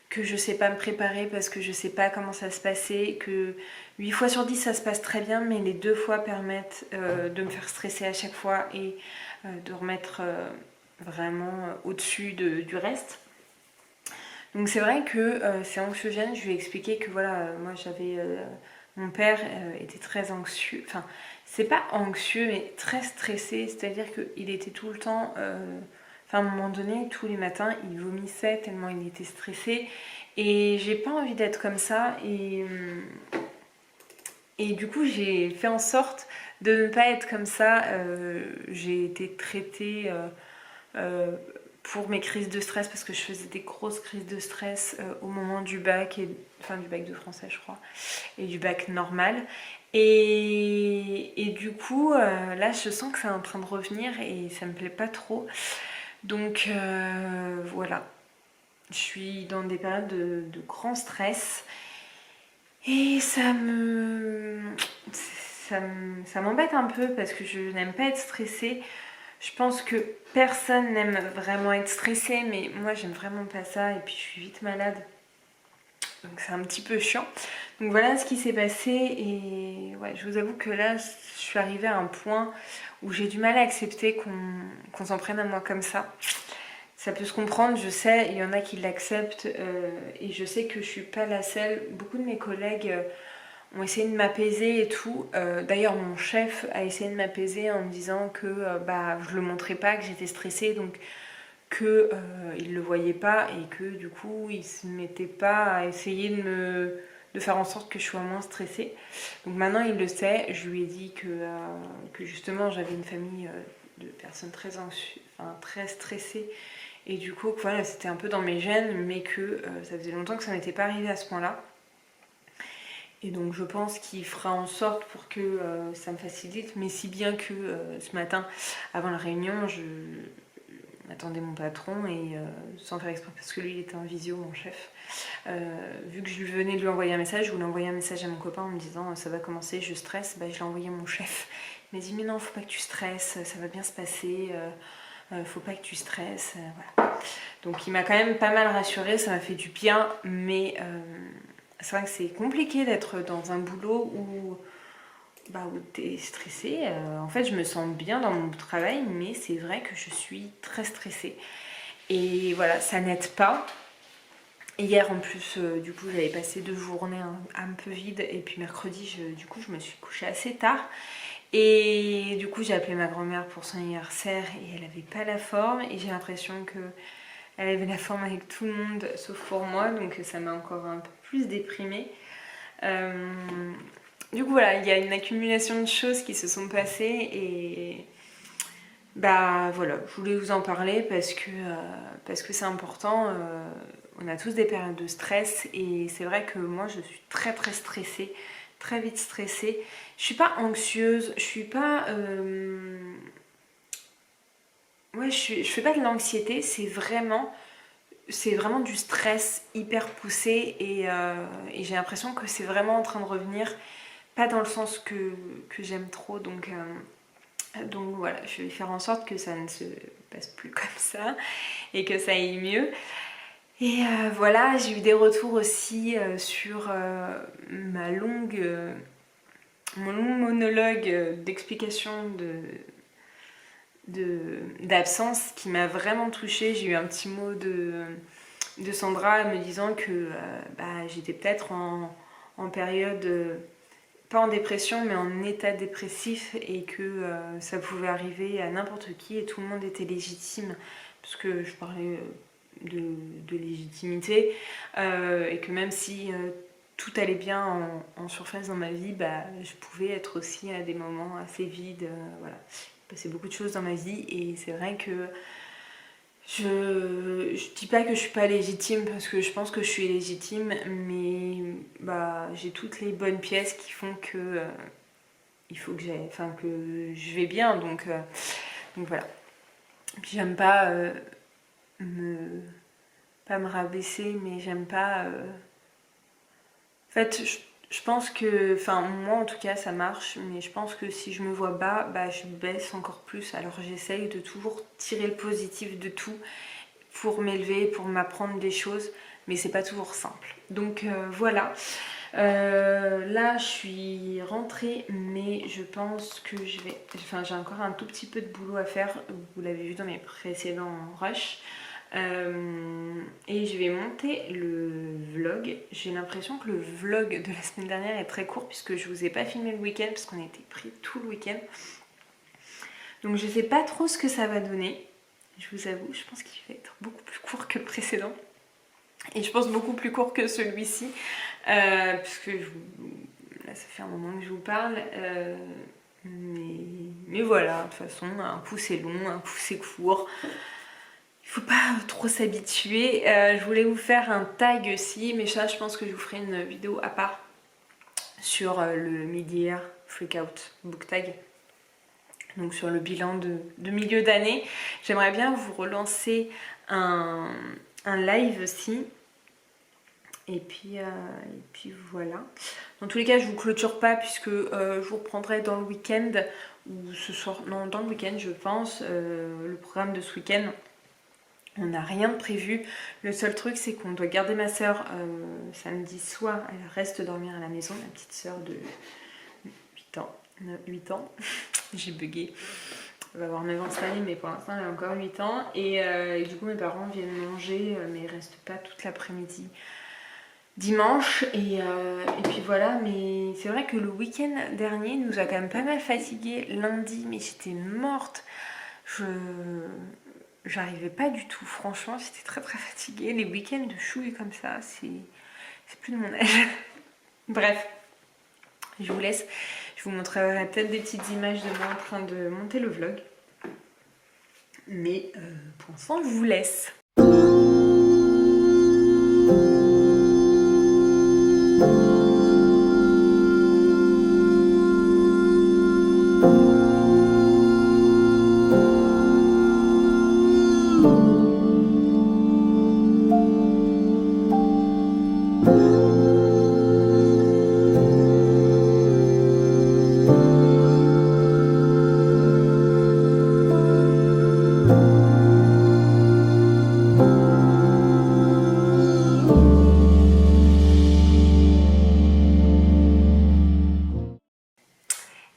que je sais pas me préparer parce que je sais pas comment ça se passait, que 8 fois sur 10 ça se passe très bien, mais les 2 fois permettent de me faire stresser à chaque fois et de remettre vraiment au-dessus du reste. Donc c'est vrai que c'est anxiogène. Je lui ai expliqué que voilà, moi j'avais... mon père était très anxieux, enfin c'est pas anxieux mais très stressé, c'est-à-dire qu'il était tout le temps... Enfin, à un moment donné, tous les matins, il vomissait tellement il était stressé. Et j'ai pas envie d'être comme ça. Et du coup, j'ai fait en sorte de ne pas être comme ça. J'ai été traitée pour mes crises de stress parce que je faisais des grosses crises de stress au moment du bac, enfin du bac de français, je crois, et du bac normal. Et du coup, là, je sens que c'est en train de revenir et ça me plaît pas trop. Donc voilà, je suis dans des périodes de grand stress et ça m'embête un peu parce que je n'aime pas être stressée. Je pense que personne n'aime vraiment être stressé, mais moi j'aime vraiment pas ça et puis je suis vite malade. Donc c'est un petit peu chiant. Donc voilà ce qui s'est passé et ouais, je vous avoue que là je suis arrivée à un point où j'ai du mal à accepter qu'on s'en prenne à moi comme ça. Ça peut se comprendre, je sais, il y en a qui l'acceptent et je sais que je suis pas la seule. Beaucoup de mes collègues ont essayé de m'apaiser et tout. D'ailleurs, mon chef a essayé de m'apaiser en me disant que je le montrais pas, que j'étais stressée, donc que il le voyait pas et que du coup, il se mettait pas à essayer de faire en sorte que je sois moins stressée. Donc maintenant, il le sait. Je lui ai dit que justement, j'avais une famille de personnes très très stressées. Et du coup, voilà, c'était un peu dans mes gènes, mais que ça faisait longtemps que ça m'était pas arrivé à ce point-là. Et donc je pense qu'il fera en sorte pour que ça me facilite, mais si bien que ce matin, avant la réunion, je attendais mon patron et sans faire exprès, parce que lui il était en visio, mon chef, vu que je venais de lui envoyer un message, je voulais envoyer un message à mon copain en me disant ça va commencer, je stresse, je l'ai envoyé à mon chef. Il m'a dit mais non, faut pas que tu stresses, ça va bien se passer, faut pas que tu stresses, voilà. Donc il m'a quand même pas mal rassurée, ça m'a fait du bien, mais c'est vrai que c'est compliqué d'être dans un boulot où t'es stressée. En fait, je me sens bien dans mon travail, mais c'est vrai que je suis très stressée. Et voilà, ça n'aide pas. Hier, en plus, du coup, j'avais passé 2 journées un peu vides, et puis mercredi, du coup, je me suis couchée assez tard. Et du coup, j'ai appelé ma grand-mère pour son anniversaire, et elle avait pas la forme, et j'ai l'impression que elle avait la forme avec tout le monde, sauf pour moi, donc ça m'a encore un peu plus déprimée. Du coup, voilà, il y a une accumulation de choses qui se sont passées et voilà, je voulais vous en parler parce que c'est important. On a tous des périodes de stress et c'est vrai que moi, je suis très très stressée, très vite stressée. Je suis pas anxieuse, je suis pas... Ouais, je fais pas de l'anxiété, c'est vraiment du stress hyper poussé et j'ai l'impression que c'est vraiment en train de revenir, pas dans le sens que j'aime trop, donc voilà, je vais faire en sorte que ça ne se passe plus comme ça et que ça aille mieux. Et voilà, j'ai eu des retours aussi sur mon long monologue d'explication d'absence qui m'a vraiment touchée. J'ai eu un petit mot de Sandra me disant que j'étais peut-être en période, pas en dépression, mais en état dépressif et que ça pouvait arriver à n'importe qui et tout le monde était légitime, parce que je parlais de légitimité, et que même si tout allait bien en surface dans ma vie, je pouvais être aussi à des moments assez vides, voilà. Il passait beaucoup de choses dans ma vie et c'est vrai que je dis pas que je suis pas légitime parce que je pense que je suis légitime, mais j'ai toutes les bonnes pièces qui font que il faut que que je vais bien, donc voilà. Puis j'aime pas pas me rabaisser, mais j'aime pas. En fait, je pense que, moi en tout cas ça marche, mais je pense que si je me vois bas, je baisse encore plus. Alors j'essaye de toujours tirer le positif de tout pour m'élever, pour m'apprendre des choses, mais c'est pas toujours simple. Donc voilà. Là je suis rentrée, mais je pense que j'ai encore un tout petit peu de boulot à faire. Vous l'avez vu dans mes précédents rushs. Et je vais monter le vlog. J'ai l'impression que le vlog de la semaine dernière est très court puisque je vous ai pas filmé le week-end parce qu'on a été pris tout le week-end. Donc je sais pas trop ce que ça va donner. Je vous avoue, je pense qu'il va être beaucoup plus court que le précédent. Et je pense beaucoup plus court que celui-ci. Puisque là ça fait un moment que je vous parle. Mais voilà, de toute façon, un coup c'est long, un coup c'est court. Il faut pas trop s'habituer. Je voulais vous faire un tag aussi, mais ça je pense que je vous ferai une vidéo à part sur le mid-year freakout book tag. Donc sur le bilan de milieu d'année. J'aimerais bien vous relancer un live aussi. Et puis voilà. Dans tous les cas, je vous clôture pas puisque je vous reprendrai dans le week-end ou ce soir. Non, dans le week-end, je pense. Le programme de ce week-end. On n'a rien de prévu. Le seul truc, c'est qu'on doit garder ma soeur samedi soir. Elle reste dormir à la maison, ma petite soeur de 8 ans. J'ai bugué. Elle va avoir 9 ans cette année, mais pour l'instant, elle a encore 8 ans. Et du coup, mes parents viennent manger, mais ils restent pas toute l'après-midi dimanche. Et puis voilà, mais c'est vrai que le week-end dernier nous a quand même pas mal fatigués. Lundi, mais j'étais morte. J'arrivais pas du tout, franchement, j'étais très très fatiguée. Les week-ends de chouille comme ça, c'est plus de mon âge. Bref, je vous laisse. Je vous montrerai peut-être des petites images de moi en train de monter le vlog. Mais pour l'instant, je vous laisse.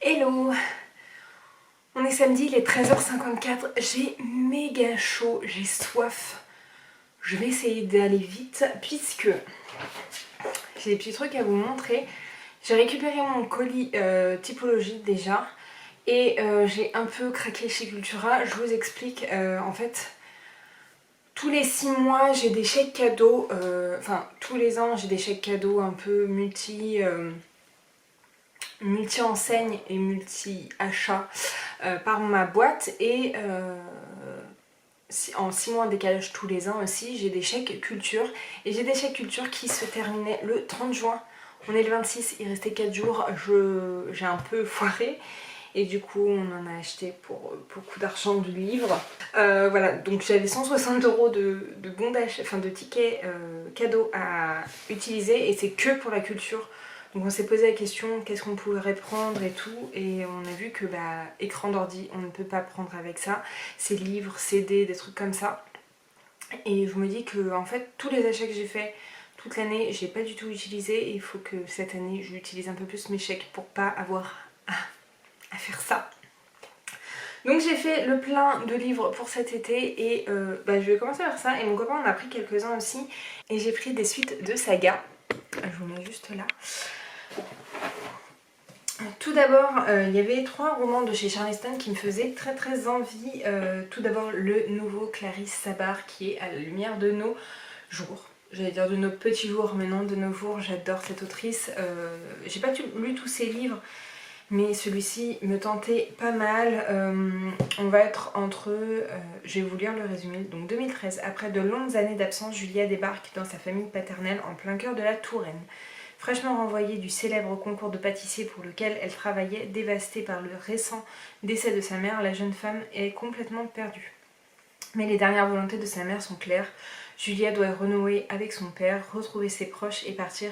Hello! On est samedi, il est 13h54, j'ai méga chaud, j'ai soif. Je vais essayer d'aller vite puisque j'ai des petits trucs à vous montrer. J'ai récupéré mon colis typologie déjà et j'ai un peu craqué chez Cultura. Je vous explique, en fait, tous les 6 mois j'ai des chèques cadeaux, tous les ans j'ai des chèques cadeaux un peu multi-enseigne et multi-achat par ma boîte et en 6 mois de décalage tous les ans aussi, j'ai des chèques culture. Et j'ai des chèques culture qui se terminaient le 30 juin. On est le 26, il restait 4 jours. J'ai un peu foiré. Et du coup, on en a acheté pour beaucoup d'argent de livres. Voilà, donc j'avais 160 € de bons d'achat, de tickets cadeaux à utiliser. Et c'est que pour la culture. Donc on s'est posé la question qu'est-ce qu'on pourrait prendre et tout, et on a vu que écran d'ordi on ne peut pas prendre avec ça, c'est livres, CD, des trucs comme ça. Et je me dis que en fait tous les achats que j'ai fait toute l'année j'ai pas du tout utilisé et il faut que cette année j'utilise un peu plus mes chèques pour pas avoir à faire ça. Donc j'ai fait le plein de livres pour cet été et je vais commencer par ça. Et mon copain en a pris quelques-uns aussi. Et j'ai pris des suites de saga. Je vous mets juste là. Tout d'abord, il y avait 3 romans de chez Charleston qui me faisaient très envie. Tout d'abord, le nouveau Clarisse Sabar qui est à la lumière de nos jours. J'allais dire de nos petits jours, mais non, de nos jours. J'adore cette autrice. J'ai pas lu tous ses livres, mais celui-ci me tentait pas mal. On va être entre... je vais vous lire le résumé. Donc 2013, après de longues années d'absence, Julia débarque dans sa famille paternelle en plein cœur de la Touraine. Fraîchement renvoyée du célèbre concours de pâtissier pour lequel elle travaillait, dévastée par le récent décès de sa mère, la jeune femme est complètement perdue. Mais les dernières volontés de sa mère sont claires. Julia doit renouer avec son père, retrouver ses proches et partir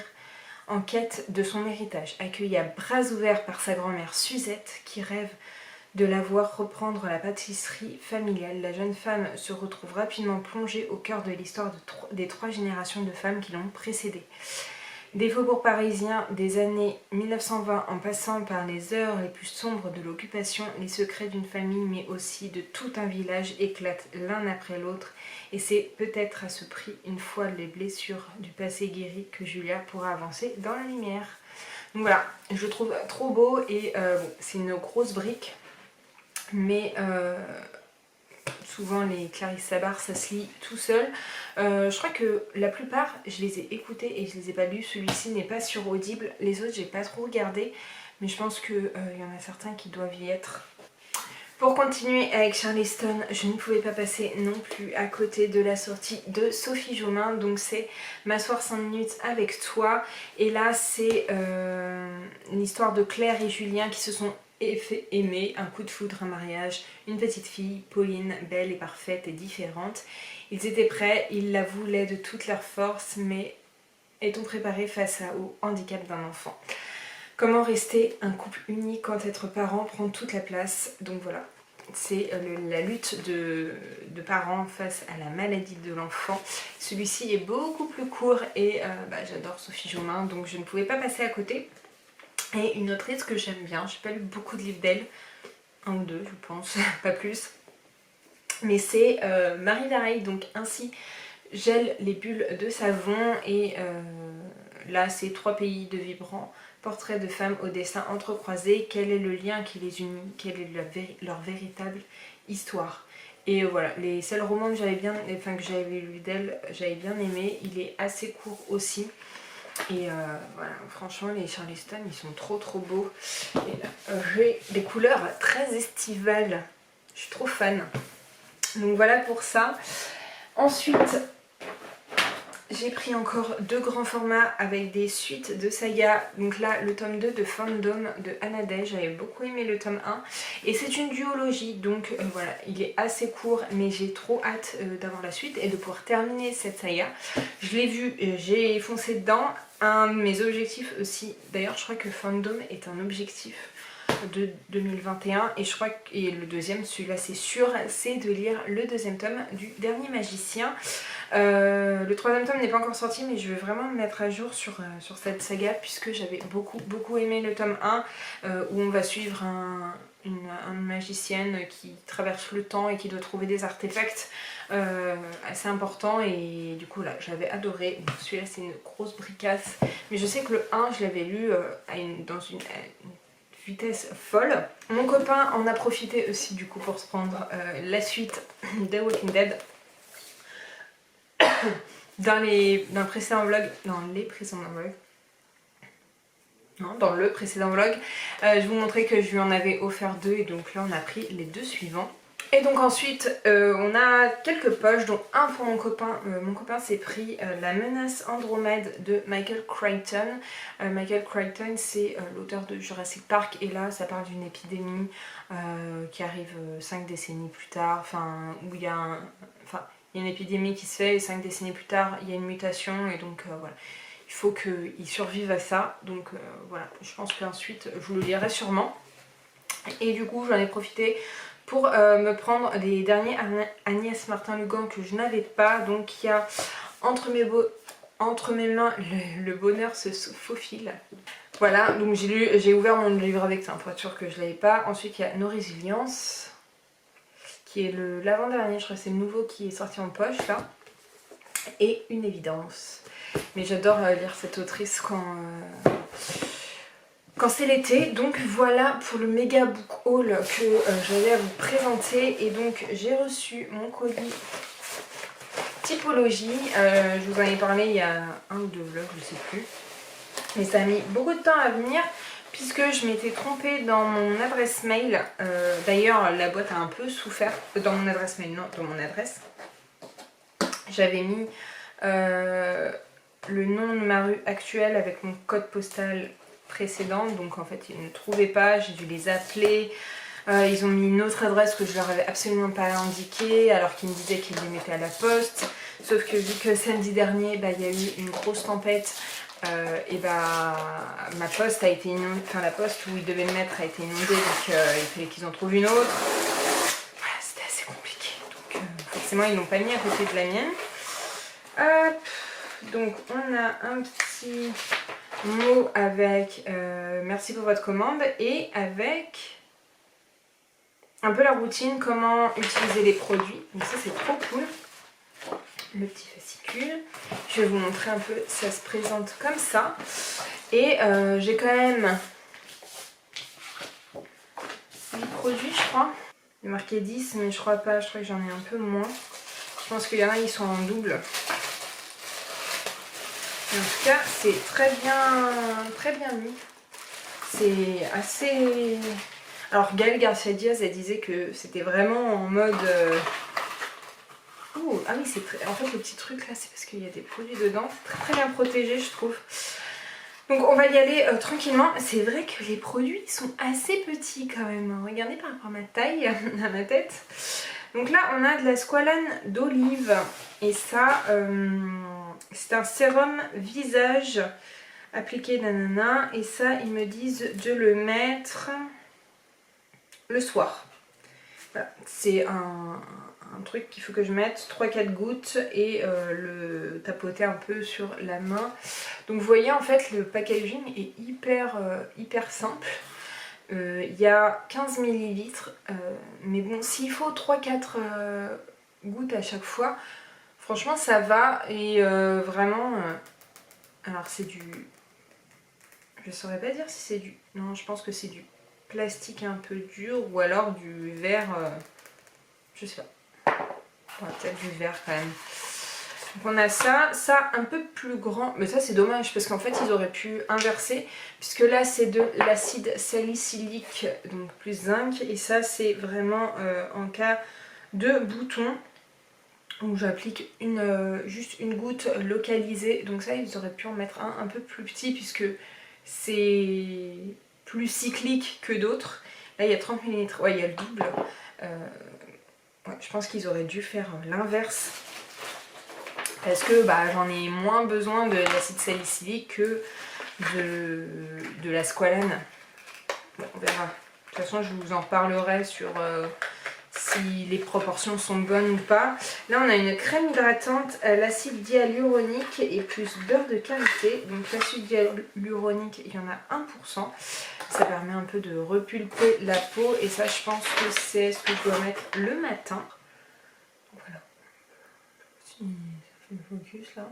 en quête de son héritage. Accueillie à bras ouverts par sa grand-mère Suzette, qui rêve de la voir reprendre la pâtisserie familiale, la jeune femme se retrouve rapidement plongée au cœur de l'histoire des 3 générations de femmes qui l'ont précédée. Des faubourgs parisiens des années 1920 en passant par les heures les plus sombres de l'occupation, les secrets d'une famille mais aussi de tout un village éclatent l'un après l'autre et c'est peut-être à ce prix, une fois les blessures du passé guéries, que Julia pourra avancer dans la lumière. Donc voilà, je le trouve trop beau et c'est une grosse brique, mais souvent les Clarisse Sabar ça se lit tout seul. Je crois que la plupart je les ai écoutés et je les ai pas lus. Celui-ci n'est pas sur Audible, les autres j'ai pas trop regardé, mais je pense qu'il y en a certains qui doivent y être. Pour continuer avec Charleston, je ne pouvais pas passer non plus à côté de la sortie de Sophie Jomain. Donc c'est M'asseoir 5 minutes avec toi. Et là c'est l'histoire de Claire et Julien qui se sont fait aimer, un coup de foudre, un mariage, une petite fille, Pauline, belle et parfaite et différente. Ils étaient prêts, ils la voulaient de toute leur force, mais est-on préparé face au handicap d'un enfant ? Comment rester un couple uni quand être parent prend toute la place? Donc voilà, c'est la lutte de parents face à la maladie de l'enfant. Celui-ci est beaucoup plus court et j'adore Sophie Jomain, donc je ne pouvais pas passer à côté. Et une autrice que j'aime bien, j'ai pas lu beaucoup de livres d'elle, 1 ou 2 je pense, pas plus. Mais c'est Marie Dareil, donc ainsi gèle les bulles de savon et là c'est 3 pays de vibrants, portraits de femmes au destin entrecroisé, quel est le lien qui les unit, quelle est leur véritable histoire. Et voilà, les seuls romans que j'avais lu d'elle, j'avais bien aimé, il est assez court aussi. Et voilà, franchement les Charleston ils sont trop beaux. Et là, j'ai des couleurs très estivales, je suis trop fan. Donc voilà pour ça. Ensuite j'ai pris encore 2 grands formats avec des suites de saga. Donc là le tome 2 de Fandom de Anna Day, j'avais beaucoup aimé le tome 1 et c'est une duologie, donc voilà, il est assez court mais j'ai trop hâte d'avoir la suite et de pouvoir terminer cette saga. Je l'ai vu, j'ai foncé dedans. Un de mes objectifs aussi, d'ailleurs je crois que Fandom est un objectif de 2021 et je crois que le deuxième, celui-là c'est sûr, c'est de lire le 2e tome du Dernier Magicien. Le 3e tome n'est pas encore sorti, mais je vais vraiment me mettre à jour sur cette saga puisque j'avais beaucoup aimé le tome 1 où on va suivre une magicienne qui traverse le temps et qui doit trouver des artefacts assez importants, et du coup là j'avais adoré. Bon, celui-là c'est une grosse bricasse, mais je sais que le 1 je l'avais lu dans une vitesse folle. Mon copain en a profité aussi du coup pour se prendre la suite de Walking Dead. Dans le précédent vlog, dans le précédent vlog, je vous montrais que je lui en avais offert 2 et donc là on a pris les 2 suivants. Et donc ensuite on a quelques poches, dont un pour mon copain. Mon copain s'est pris La menace Andromède de Michael Crichton. Michael Crichton c'est l'auteur de Jurassic Park et là ça parle d'une épidémie qui arrive 5 décennies plus tard, où il y a une épidémie qui se fait et 5 décennies plus tard il y a une mutation et donc voilà. Il faut qu'il survive à ça, donc voilà, je pense qu'ensuite je le lirai sûrement. Et du coup j'en ai profité pour me prendre les derniers Agnès Martin-Lugan que je n'avais pas. Donc il y a Entre mes mains, le bonheur se faufile. Voilà, donc j'ai ouvert mon livre avec ça pour être sûr que je ne l'avais pas. Ensuite il y a Nos résiliences. qui est l'avant-dernier, je crois que c'est le nouveau qui est sorti en poche là. Et une évidence. Mais j'adore lire cette autrice quand c'est l'été. Donc voilà pour le méga book haul que j'avais à vous présenter. Et donc j'ai reçu mon colis Typologie. Je vous en ai parlé il y a un ou deux vlogs, je sais plus. Mais ça a mis beaucoup de temps à venir puisque je m'étais trompée dans mon adresse mail. D'ailleurs la boîte a un peu souffert. Dans mon adresse mail, non, dans mon adresse. J'avais mis le nom de ma rue actuelle avec mon code postal précédent. Donc en fait ils ne trouvaient pas, j'ai dû les appeler. Ils ont mis une autre adresse que je leur avais absolument pas indiquée alors qu'ils me disaient qu'ils les mettaient à la poste. Sauf que vu que samedi dernier il y a eu une grosse tempête et ma poste a été inondée, enfin la poste où ils devaient me mettre a été inondée, donc il fallait qu'ils en trouvent une autre. Voilà, c'était assez compliqué. Donc forcément ils l'ont pas mis à côté de la mienne. Hop, donc on a un petit mot avec merci pour votre commande et avec un peu la routine, comment utiliser les produits. Donc ça c'est trop cool. Le petit fascicule. Je vais vous montrer un peu, ça se présente comme ça. Et j'ai quand même 8 produits je crois. Il est marqué 10 mais je crois pas, je crois que j'en ai un peu moins. Je pense qu'il y en a, ils sont en double. En tout cas, c'est très bien mis. C'est assez... Alors Gaëlle Garcia Diaz, elle disait que c'était vraiment en mode... Oh, ah oui, c'est très... En fait, le petit truc là, c'est parce qu'il y a des produits dedans. C'est très bien protégé, je trouve. Donc on va y aller tranquillement. C'est vrai que les produits sont assez petits quand même. Regardez par rapport à ma taille, à ma tête. Donc là, on a de la squalane d'olive. Et ça, c'est un sérum visage appliqué nanana. Et ça, ils me disent de le mettre le soir. Voilà. C'est un truc qu'il faut que je mette 3-4 gouttes et le tapoter un peu sur la main. Donc vous voyez en fait le packaging est hyper simple. Il y a 15 ml, mais bon s'il faut 3-4 gouttes à chaque fois, franchement ça va. Et vraiment, alors c'est du... Je saurais pas dire si c'est du... Non, je pense que c'est du plastique un peu dur ou alors du verre, je sais pas. Ouais, peut-être du verre quand même. Donc on a ça un peu plus grand, mais ça c'est dommage parce qu'en fait ils auraient pu inverser puisque là c'est de l'acide salicylique, donc plus zinc, et ça c'est vraiment en cas de bouton où j'applique juste une goutte localisée. Donc ça ils auraient pu en mettre un peu plus petit puisque c'est plus cyclique que d'autres. Là il y a 30 ml, ouais il y a le double. Ouais, je pense qu'ils auraient dû faire l'inverse parce que j'en ai moins besoin de l'acide salicylique que de la squalane. Bon, on verra. De toute façon, je vous en parlerai sur si les proportions sont bonnes ou pas. Là, on a une crème hydratante à l'acide hyaluronique et plus beurre de karité. Donc l'acide hyaluronique, il y en a 1%. Ça permet un peu de repulper la peau et ça je pense que c'est ce que je dois mettre le matin. Voilà. Si ça fait le focus là.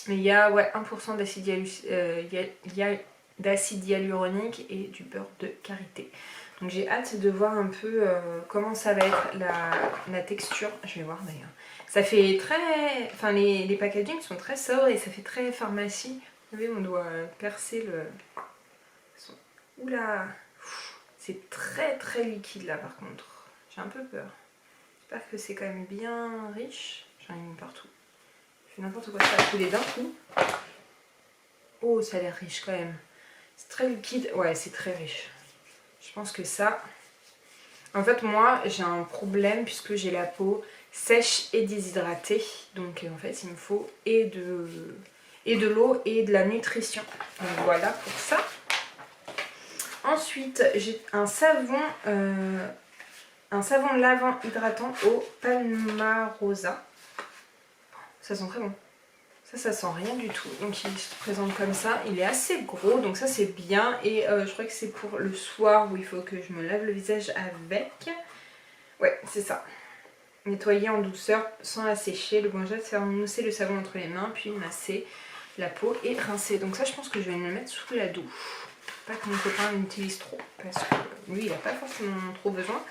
Mais il y a 1% d'acide hyaluronique et du beurre de karité. Donc j'ai hâte de voir un peu comment ça va être la texture. Je vais voir d'ailleurs. Ça fait très... Enfin les packagings sont très sobres et ça fait très pharmacie. Vous voyez, on doit percer le... Oula, c'est très liquide là par contre. J'ai un peu peur. J'espère que c'est quand même bien riche. J'en ai mis partout. Je fais n'importe quoi, ça a coulé d'un coup. Oh, ça a l'air riche quand même. C'est très liquide. Ouais, c'est très riche. Je pense que ça... En fait, moi, j'ai un problème puisque j'ai la peau sèche et déshydratée. Donc, en fait, il me faut et de l'eau et de la nutrition. Donc, voilà pour ça. Ensuite, j'ai un savon lavant hydratant au Palmarosa. Ça sent très bon. Ça sent rien du tout. Donc il se présente comme ça. Il est assez gros, donc ça c'est bien. Et je crois que c'est pour le soir où il faut que je me lave le visage avec. Ouais, c'est ça. Nettoyer en douceur sans assécher. Le bon geste, c'est mousser le savon entre les mains, puis masser la peau et rincer. Donc ça, je pense que je vais me le mettre sous la douche. Pas que mon copain l'utilise trop, parce que lui, il n'a pas forcément trop besoin.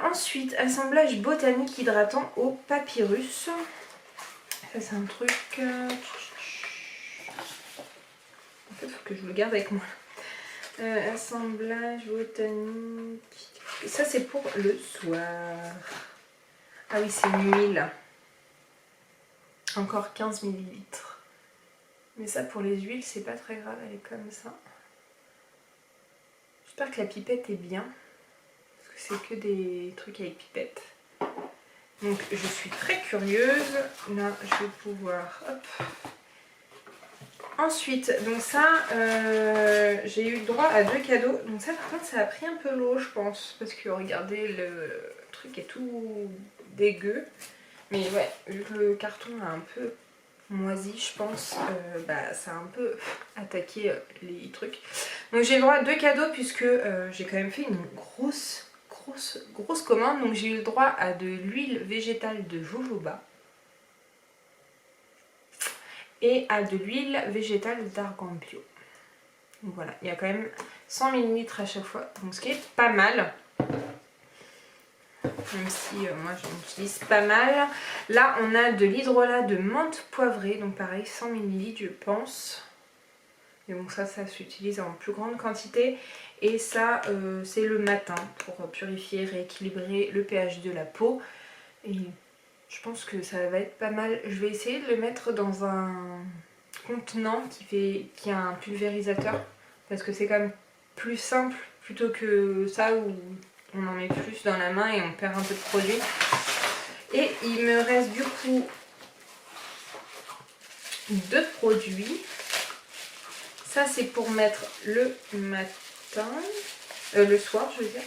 Ensuite, assemblage botanique hydratant au papyrus. Ça, c'est un truc... En fait, il faut que je le garde avec moi. Assemblage botanique... Ça, c'est pour le soir. Ah oui, c'est une huile. Encore 15 ml. Mais ça, pour les huiles, c'est pas très grave, elle est comme ça. J'espère que la pipette est bien. Parce que c'est que des trucs avec pipette. Donc, je suis très curieuse. Là, je vais pouvoir... Hop. Ensuite, donc ça, j'ai eu le droit à 2 cadeaux. Donc ça, par contre, ça a pris un peu l'eau, je pense. Parce que, regardez, le truc est tout dégueu. Mais ouais, vu que le carton a un peu moisi, je pense, ça a un peu attaqué les trucs. Donc j'ai le droit à 2 cadeaux puisque j'ai quand même fait une grosse commande. Donc j'ai eu le droit à de l'huile végétale de jojoba et à de l'huile végétale d'argan bio. Donc voilà, il y a quand même 100 ml à chaque fois, donc ce qui est pas mal. Même si moi j'en utilise pas mal. Là on a de l'hydrolat de menthe poivrée, donc pareil 100 ml je pense. Et donc ça s'utilise en plus grande quantité. Et ça c'est le matin pour purifier, rééquilibrer le pH de la peau. Et je pense que ça va être pas mal. Je vais essayer de le mettre dans un contenant qui a un pulvérisateur. Parce que c'est quand même plus simple plutôt que ça où on en met plus dans la main et on perd un peu de produit. Et il me reste du coup 2 produits. Ça c'est pour mettre le matin, le soir je veux dire.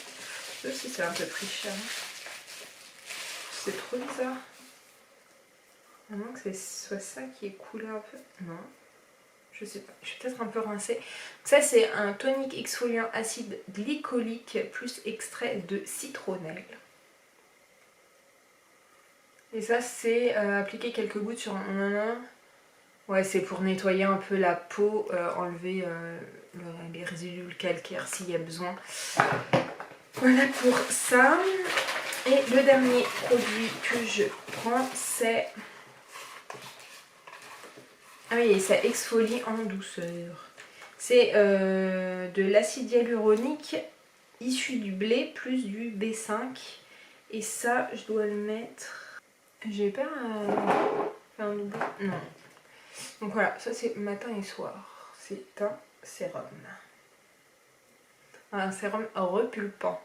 Ça aussi c'est un peu pris cher. C'est trop bizarre. À moins que ce soit ça qui est coulé un peu. Non. Je sais pas, je vais peut-être un peu rincer. Ça c'est un tonique exfoliant acide glycolique plus extrait de citronnelle. Et ça c'est appliquer quelques gouttes sur un... Ouais, c'est pour nettoyer un peu la peau, enlever les résidus calcaires s'il y a besoin. Voilà pour ça. Et le dernier produit que je prends c'est... Ah oui, ça exfolie en douceur. C'est de l'acide hyaluronique issu du blé plus du B5. Et ça, je dois le mettre... J'ai pas faire un double... Non. Donc voilà, ça c'est matin et soir. C'est un sérum. Un sérum repulpant.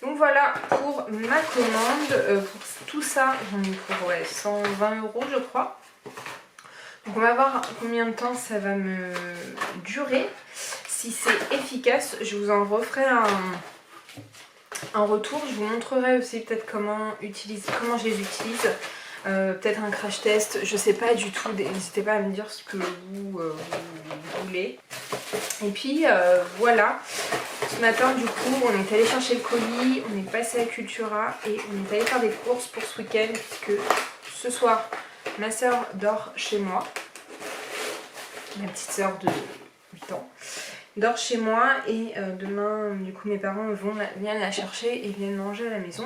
Donc voilà pour ma commande. Pour tout ça, j'en ai pour 120 € je crois. Donc on va voir combien de temps ça va me durer. Si c'est efficace, je vous en referai un retour. Je vous montrerai aussi peut-être comment je les utilise. Peut-être un crash test, je sais pas du tout. N'hésitez pas à me dire ce que vous voulez. Et puis voilà. Ce matin du coup on est allé chercher le colis, on est passé à Cultura et on est allé faire des courses pour ce week-end puisque ce soir ma soeur dort chez moi. Ma petite soeur de 8 ans dort chez moi et demain du coup mes parents viennent la chercher et viennent manger à la maison.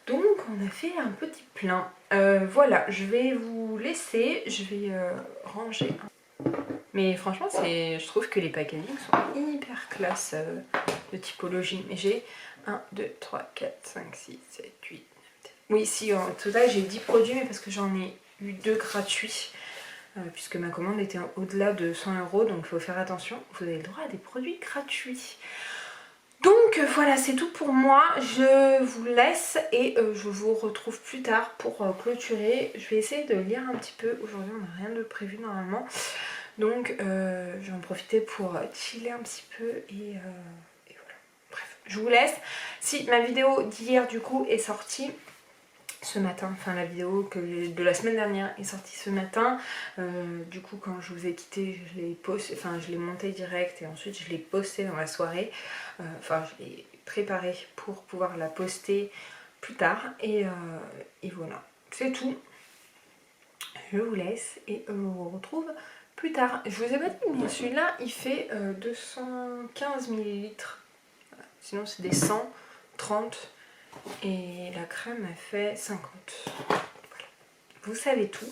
Donc on a fait un petit plein. Voilà, je vais vous laisser, je vais ranger. Mais franchement je trouve que les packaging sont hyper classe de typologie. Mais j'ai 1, 2, 3, 4, 5, 6, 7, 8, 9, 10. Oui, si en total j'ai 10 produits, mais parce que j'en ai eu 2 gratuits. Puisque ma commande était au-delà de 100 €, donc il faut faire attention. Vous avez le droit à des produits gratuits. Donc voilà, c'est tout pour moi. Je vous laisse et je vous retrouve plus tard pour clôturer. Je vais essayer de lire un petit peu. Aujourd'hui, on n'a rien de prévu normalement. Donc je vais en profiter pour chiller un petit peu et voilà. Bref, je vous laisse. Si ma vidéo d'hier du coup est sortie, ce matin, enfin la vidéo de la semaine dernière est sortie ce matin. Du coup quand je vous ai quitté, je l'ai monté direct et ensuite je l'ai posté dans la soirée. Enfin je l'ai préparée pour pouvoir la poster plus tard et voilà, c'est tout. Je vous laisse et on vous retrouve plus tard. Je vous ai pas dit, mais celui-là il fait 215 ml. Sinon c'est des 130 et la crème a fait 50. Voilà. Vous savez tout.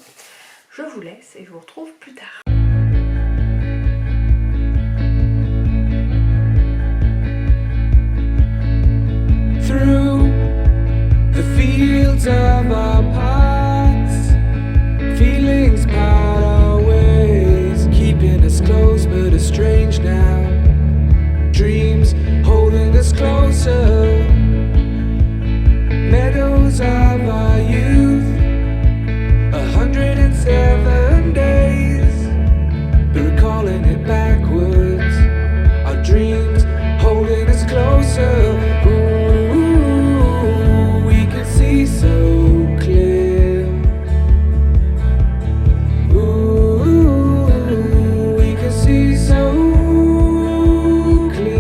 Je vous laisse et je vous retrouve plus tard. Through the fields of our paths, feelings part our ways, keeping us close but estranged now. Dreams holding us closer, meadows of our youth, 107 days, but recalling it backwards. Our dreams holding us closer. Ooh, we can see so clear. Ooh, we can see so clear.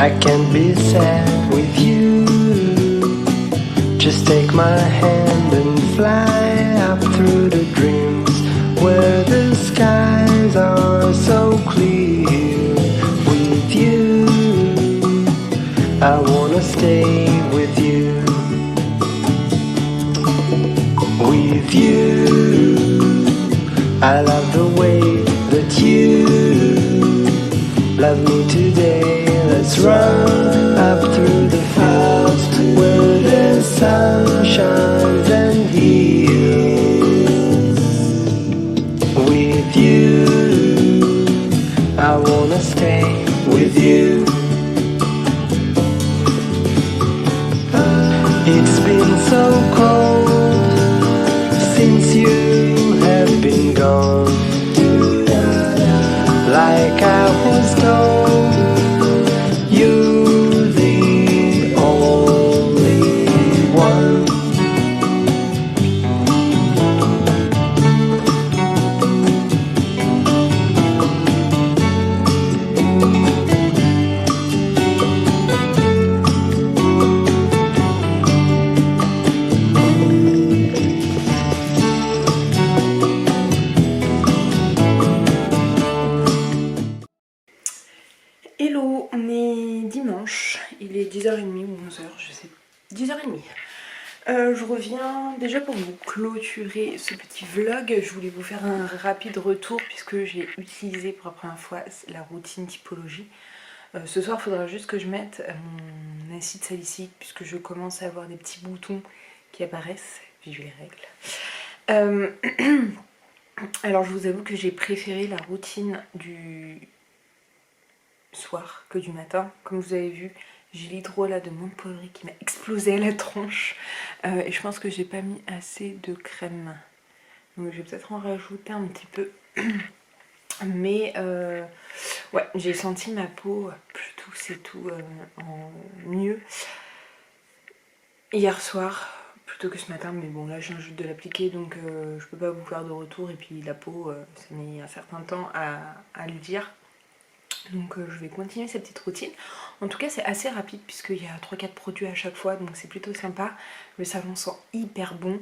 I can't be sad with you. Just take my hand and fly up through the dreams where the skies are so clear. With you, I wanna stay with you. With you, I love the way that you love me today. Let's run up through the fields where the sun shines and heals. With you, I wanna stay with you. It's been so cold since you have been gone. Like I was told, you're the only one. Hello, on est dimanche, il est 10h30 ou 11h, je sais, 10h30. Je reviens déjà pour vous clôturer ce petit vlog. Je voulais vous faire un rapide retour puisque j'ai utilisé pour la première fois la routine typologie. Ce soir, il faudra juste que je mette mon acide salicylique puisque je commence à avoir des petits boutons qui apparaissent, vive les règles. Alors je vous avoue que j'ai préféré la routine du soir que du matin. Comme vous avez vu, j'ai l'hydrolat de menthe poivrée qui m'a explosé à la tronche et je pense que j'ai pas mis assez de crème, donc je vais peut-être en rajouter un petit peu. Mais ouais, j'ai senti ma peau plus douce et tout en mieux hier soir plutôt que ce matin, mais bon là je viens juste de l'appliquer donc je peux pas vous faire de retour, et puis la peau ça met un certain temps à le dire. Donc je vais continuer cette petite routine. En tout cas c'est assez rapide puisqu'il y a 3-4 produits à chaque fois, donc c'est plutôt sympa. Le savon sent hyper bon.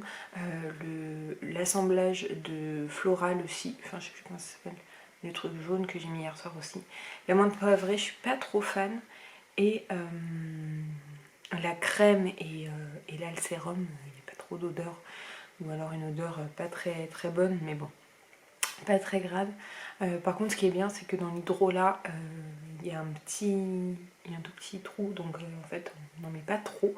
L'assemblage de floral aussi, enfin je sais plus comment ça s'appelle, le truc jaune que j'ai mis hier soir aussi. La menthe poivrée je suis pas trop fan. Et la crème et là le sérum, il n'y a pas trop d'odeur. Ou alors une odeur pas très très bonne, mais bon, pas très grave. Par contre ce qui est bien c'est que dans l'hydrolat il y a un tout petit trou, donc en fait on n'en met pas trop,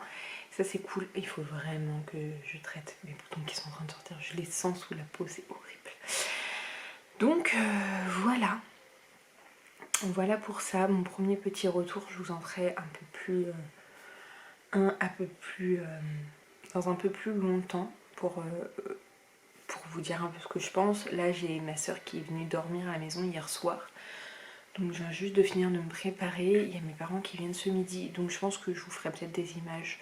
ça c'est cool. Il faut vraiment que je traite mes boutons qui sont en train de sortir, je les sens sous la peau, c'est horrible. Donc voilà pour ça, mon premier petit retour. Je vous en ferai dans un peu plus longtemps pour vous dire un peu ce que je pense. Là j'ai ma soeur qui est venue dormir à la maison hier soir, donc je viens juste de finir de me préparer. Il y a mes parents qui viennent ce midi, donc je pense que je vous ferai peut-être des images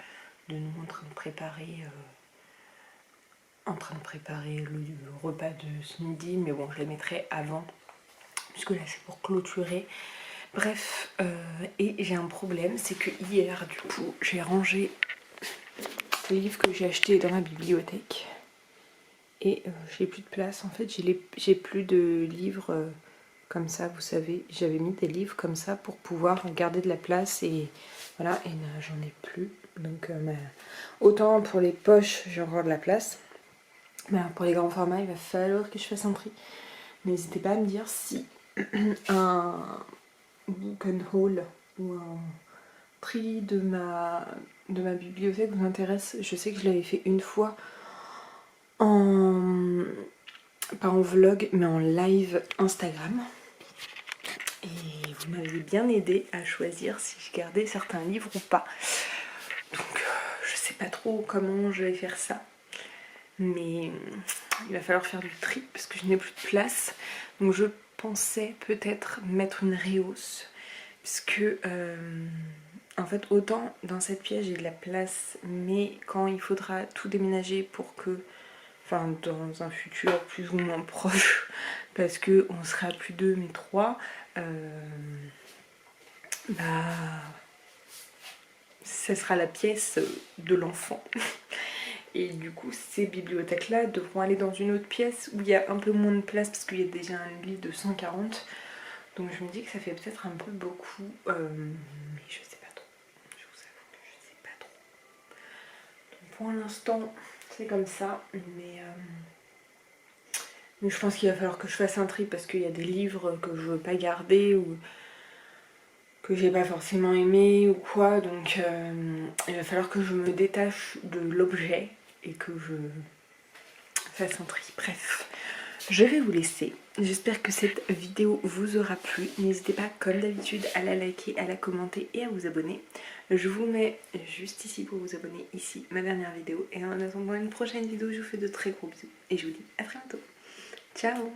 de nous en train de préparer le repas de ce midi, mais bon je les mettrai avant puisque là c'est pour clôturer. Bref, et j'ai un problème, c'est que hier du coup j'ai rangé les livres que j'ai achetés dans ma bibliothèque. Et j'ai plus de place, en fait j'ai plus de livres comme ça, vous savez, j'avais mis des livres comme ça pour pouvoir garder de la place, et voilà, et là j'en ai plus. Donc autant pour les poches j'ai encore de la place, mais pour les grands formats il va falloir que je fasse un tri. N'hésitez pas à me dire si un book and haul ou un tri de ma bibliothèque vous intéresse. Je sais que je l'avais fait une fois pas en vlog mais en live Instagram, et vous m'avez bien aidé à choisir si je gardais certains livres ou pas. Donc je sais pas trop comment je vais faire ça, mais il va falloir faire du tri parce que je n'ai plus de place. Donc je pensais peut-être mettre une réhausse, puisque en fait autant dans cette pièce j'ai de la place, mais quand il faudra tout déménager pour que, enfin dans un futur plus ou moins proche, parce que on sera plus 2 mais 3, bah ça sera la pièce de l'enfant. Et du coup, ces bibliothèques-là devront aller dans une autre pièce où il y a un peu moins de place parce qu'il y a déjà un lit de 140. Donc je me dis que ça fait peut-être un peu beaucoup, mais je sais pas trop. Je vous avoue que je sais pas trop. Donc pour l'instant, c'est comme ça, mais je pense qu'il va falloir que je fasse un tri parce qu'il y a des livres que je veux pas garder ou que j'ai pas forcément aimé ou quoi. Donc il va falloir que je me détache de l'objet et que je fasse un tri. Bref, je vais vous laisser. J'espère que cette vidéo vous aura plu. N'hésitez pas, comme d'habitude, à la liker, à la commenter et à vous abonner. Je vous mets juste ici pour vous abonner, ici, ma dernière vidéo. Et en attendant une prochaine vidéo, je vous fais de très gros bisous. Et je vous dis à très bientôt. Ciao!